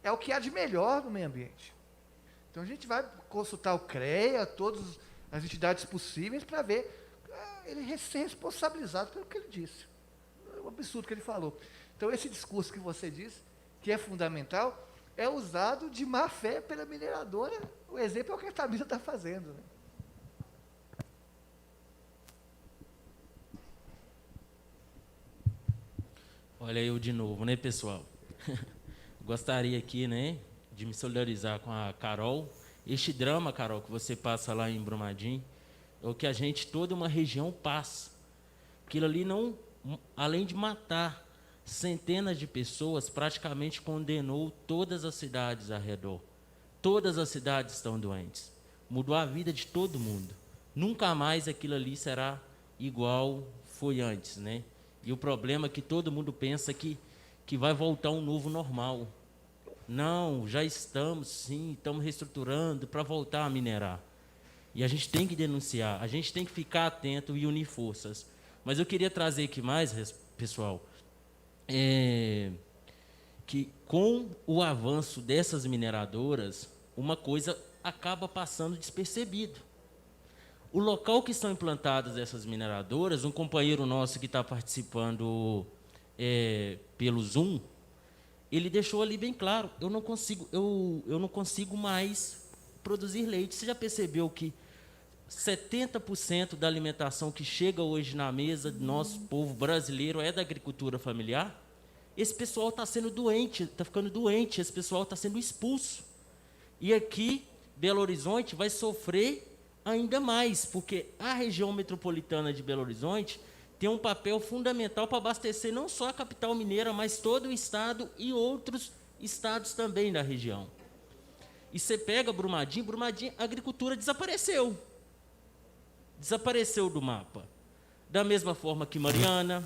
[SPEAKER 10] é o que há de melhor no meio ambiente? Então, a gente vai consultar o CREA, todas as entidades possíveis, para ver ele ser responsabilizado pelo que ele disse. um absurdo que ele falou. Então, esse discurso que você disse, que é fundamental, é usado de má fé pela mineradora. O exemplo é o que a Tamisa está fazendo, né?
[SPEAKER 9] Olha eu de novo, né, pessoal? Gostaria aqui, né, de me solidarizar com a Carol. Este drama, Carol, que você passa lá em Brumadinho, é o que a gente, toda uma região, passa. Aquilo ali não, além de matar centenas de pessoas, praticamente condenou todas as cidades ao redor. Todas as cidades estão doentes. Mudou a vida de todo mundo. Nunca mais aquilo ali será igual foi antes, né? E o problema é que todo mundo pensa que vai voltar um novo normal. Não, já estamos, sim, estamos reestruturando para voltar a minerar. E a gente tem que denunciar, a gente tem que ficar atento e unir forças. Mas eu queria trazer aqui mais, pessoal, que com o avanço dessas mineradoras, uma coisa acaba passando despercebido. O local que estão implantadas essas mineradoras, um companheiro nosso que está participando pelo Zoom, ele deixou ali bem claro, eu não consigo mais produzir leite. Você já percebeu que 70% da alimentação que chega hoje na mesa do nosso povo brasileiro é da agricultura familiar? Esse pessoal está sendo doente, está ficando doente, esse pessoal está sendo expulso. E aqui, Belo Horizonte vai sofrer ainda mais, porque a região metropolitana de Belo Horizonte tem um papel fundamental para abastecer não só a capital mineira, mas todo o estado e outros estados também da região. E você pega Brumadinho, a agricultura desapareceu. Desapareceu do mapa. Da mesma forma que Mariana,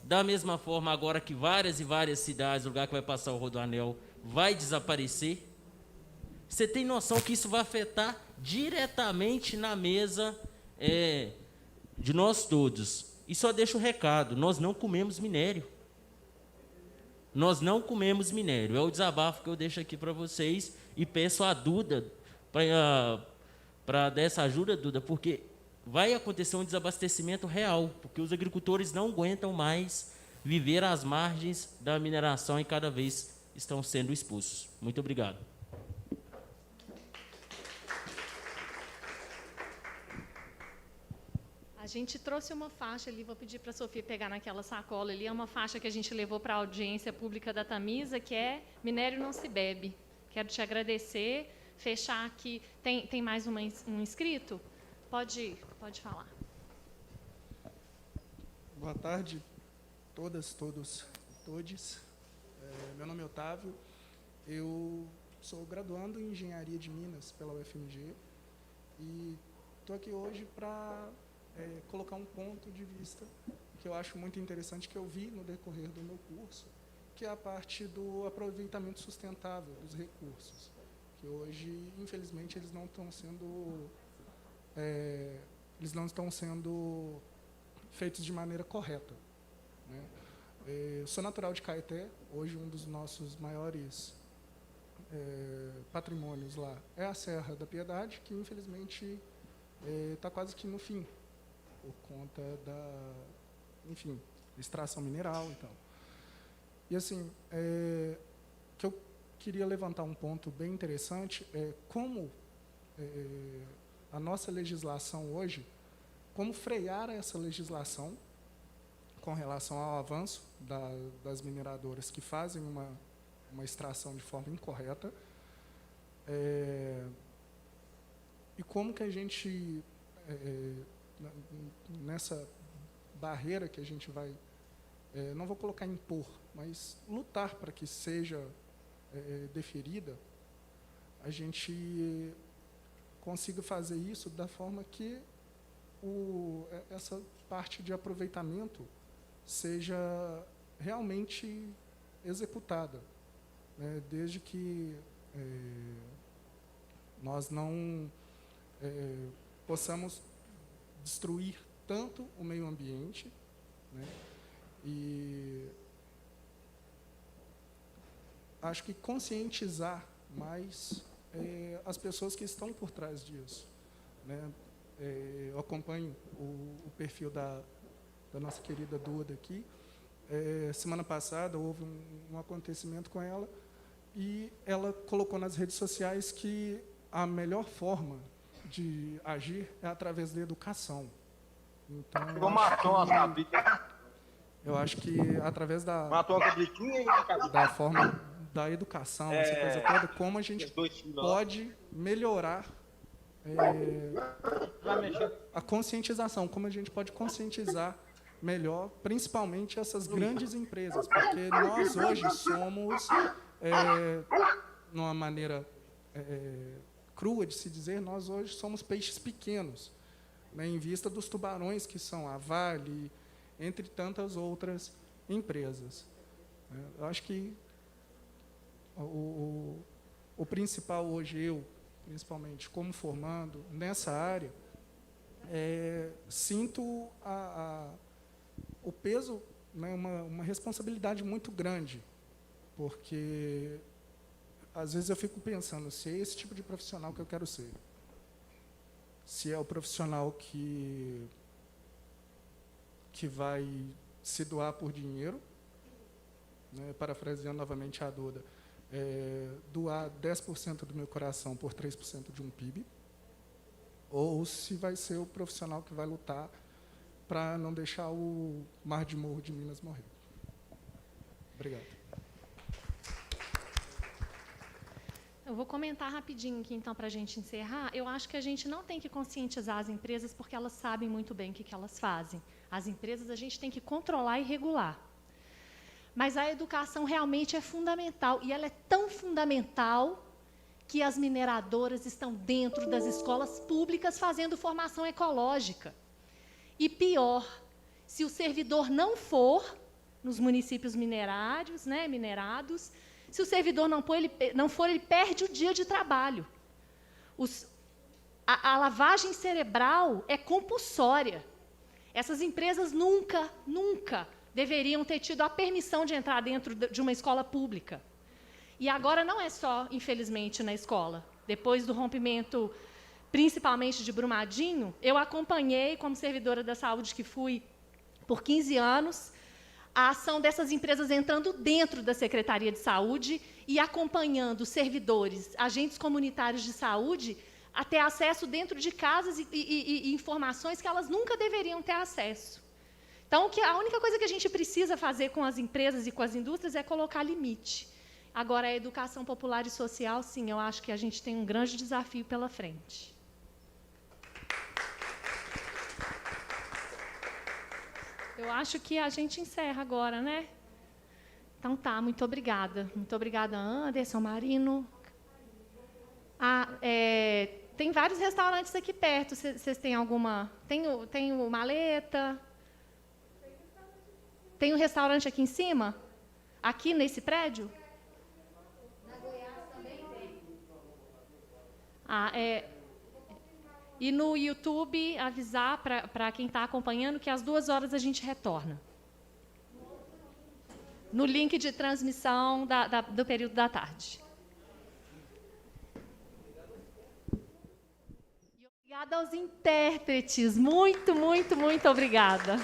[SPEAKER 9] da mesma forma agora que várias e várias cidades, o lugar que vai passar o Rodoanel, vai desaparecer. Você tem noção que isso vai afetar diretamente na mesa de nós todos. E só deixo o recado, nós não comemos minério. Nós não comemos minério. É o desabafo que eu deixo aqui para vocês e peço a Duda para dar essa ajuda, Duda, porque vai acontecer um desabastecimento real, porque os agricultores não aguentam mais viver às margens da mineração e cada vez estão sendo expulsos. Muito obrigado.
[SPEAKER 2] A gente trouxe uma faixa ali, vou pedir para a Sofia pegar naquela sacola ali, é uma faixa que a gente levou para a audiência pública da Tamisa, que é Minério Não Se Bebe. Quero te agradecer, fechar aqui. Tem mais um inscrito? Pode falar.
[SPEAKER 11] Boa tarde, todas, todos, todes. Meu nome é Otávio, eu sou graduando em Engenharia de Minas pela UFMG e estou aqui hoje para colocar um ponto de vista que eu acho muito interessante, que eu vi no decorrer do meu curso, que é a parte do aproveitamento sustentável dos recursos, que hoje, infelizmente, eles não estão sendo feitos de maneira correta, né? Eu sou natural de Caeté, hoje um dos nossos maiores patrimônios lá é a Serra da Piedade, que infelizmente está quase que no fim, por conta da, enfim, extração mineral e tal. E assim, que eu queria levantar um ponto bem interessante é como a nossa legislação hoje, como frear essa legislação com relação ao avanço das mineradoras que fazem uma extração de forma incorreta, e como que a gente, nessa barreira que a gente vai, não vou colocar impor, mas lutar para que seja deferida, a gente consiga fazer isso da forma que essa parte de aproveitamento seja realmente executada, né? Desde que nós não possamos destruir tanto o meio ambiente, né? E acho que conscientizar mais as pessoas que estão por trás disso, né? Eu acompanho o perfil da nossa querida Duda aqui, semana passada houve um acontecimento com ela e ela colocou nas redes sociais que a melhor forma de agir é através da educação. Então, eu acho que através da forma da educação, essa coisa toda, como a gente pode melhorar a conscientização, como a gente pode conscientizar melhor, principalmente essas grandes empresas, porque nós hoje somos, numa maneira crua de se dizer, nós hoje somos peixes pequenos, né, em vista dos tubarões que são a Vale, entre tantas outras empresas. Eu acho que o principal hoje, eu, principalmente como formando nessa área, sinto o peso, né, uma responsabilidade muito grande, porque às vezes eu fico pensando se é esse tipo de profissional que eu quero ser, se é o profissional que vai se doar por dinheiro, né, parafraseando novamente a Duda, doar 10% do meu coração por 3% de um PIB, ou se vai ser o profissional que vai lutar para não deixar o Mar de Morro de Minas morrer. Obrigado.
[SPEAKER 2] Eu vou comentar rapidinho aqui, então, para a gente encerrar. Eu acho que a gente não tem que conscientizar as empresas porque elas sabem muito bem o que elas fazem. As empresas a gente tem que controlar e regular. Mas a educação realmente é fundamental, e ela é tão fundamental que as mineradoras estão dentro das escolas públicas fazendo formação ecológica. E pior, se o servidor não for nos municípios minerários, né, minerados, se o servidor não for, ele perde o dia de trabalho. A lavagem cerebral é compulsória. Essas empresas nunca deveriam ter tido a permissão de entrar dentro de uma escola pública. E agora não é só, infelizmente, na escola. Depois do rompimento, principalmente de Brumadinho, eu acompanhei, como servidora da saúde que fui por 15 anos, a ação dessas empresas entrando dentro da Secretaria de Saúde e acompanhando servidores, agentes comunitários de saúde, a ter acesso dentro de casas e informações que elas nunca deveriam ter acesso. Então, a única coisa que a gente precisa fazer com as empresas e com as indústrias é colocar limite. Agora, a educação popular e social, sim, eu acho que a gente tem um grande desafio pela frente. Eu acho que a gente encerra agora, né? Então tá, muito obrigada. Muito obrigada, Anderson, Marino. Tem vários restaurantes aqui perto. Vocês têm alguma? Tem o Maleta. Tem um restaurante aqui em cima? Aqui nesse prédio? Na Goiás também tem. E no YouTube, avisar para quem está acompanhando que às 2h a gente retorna. No link de transmissão do período da tarde. E obrigada aos intérpretes. Muito, muito, muito obrigada.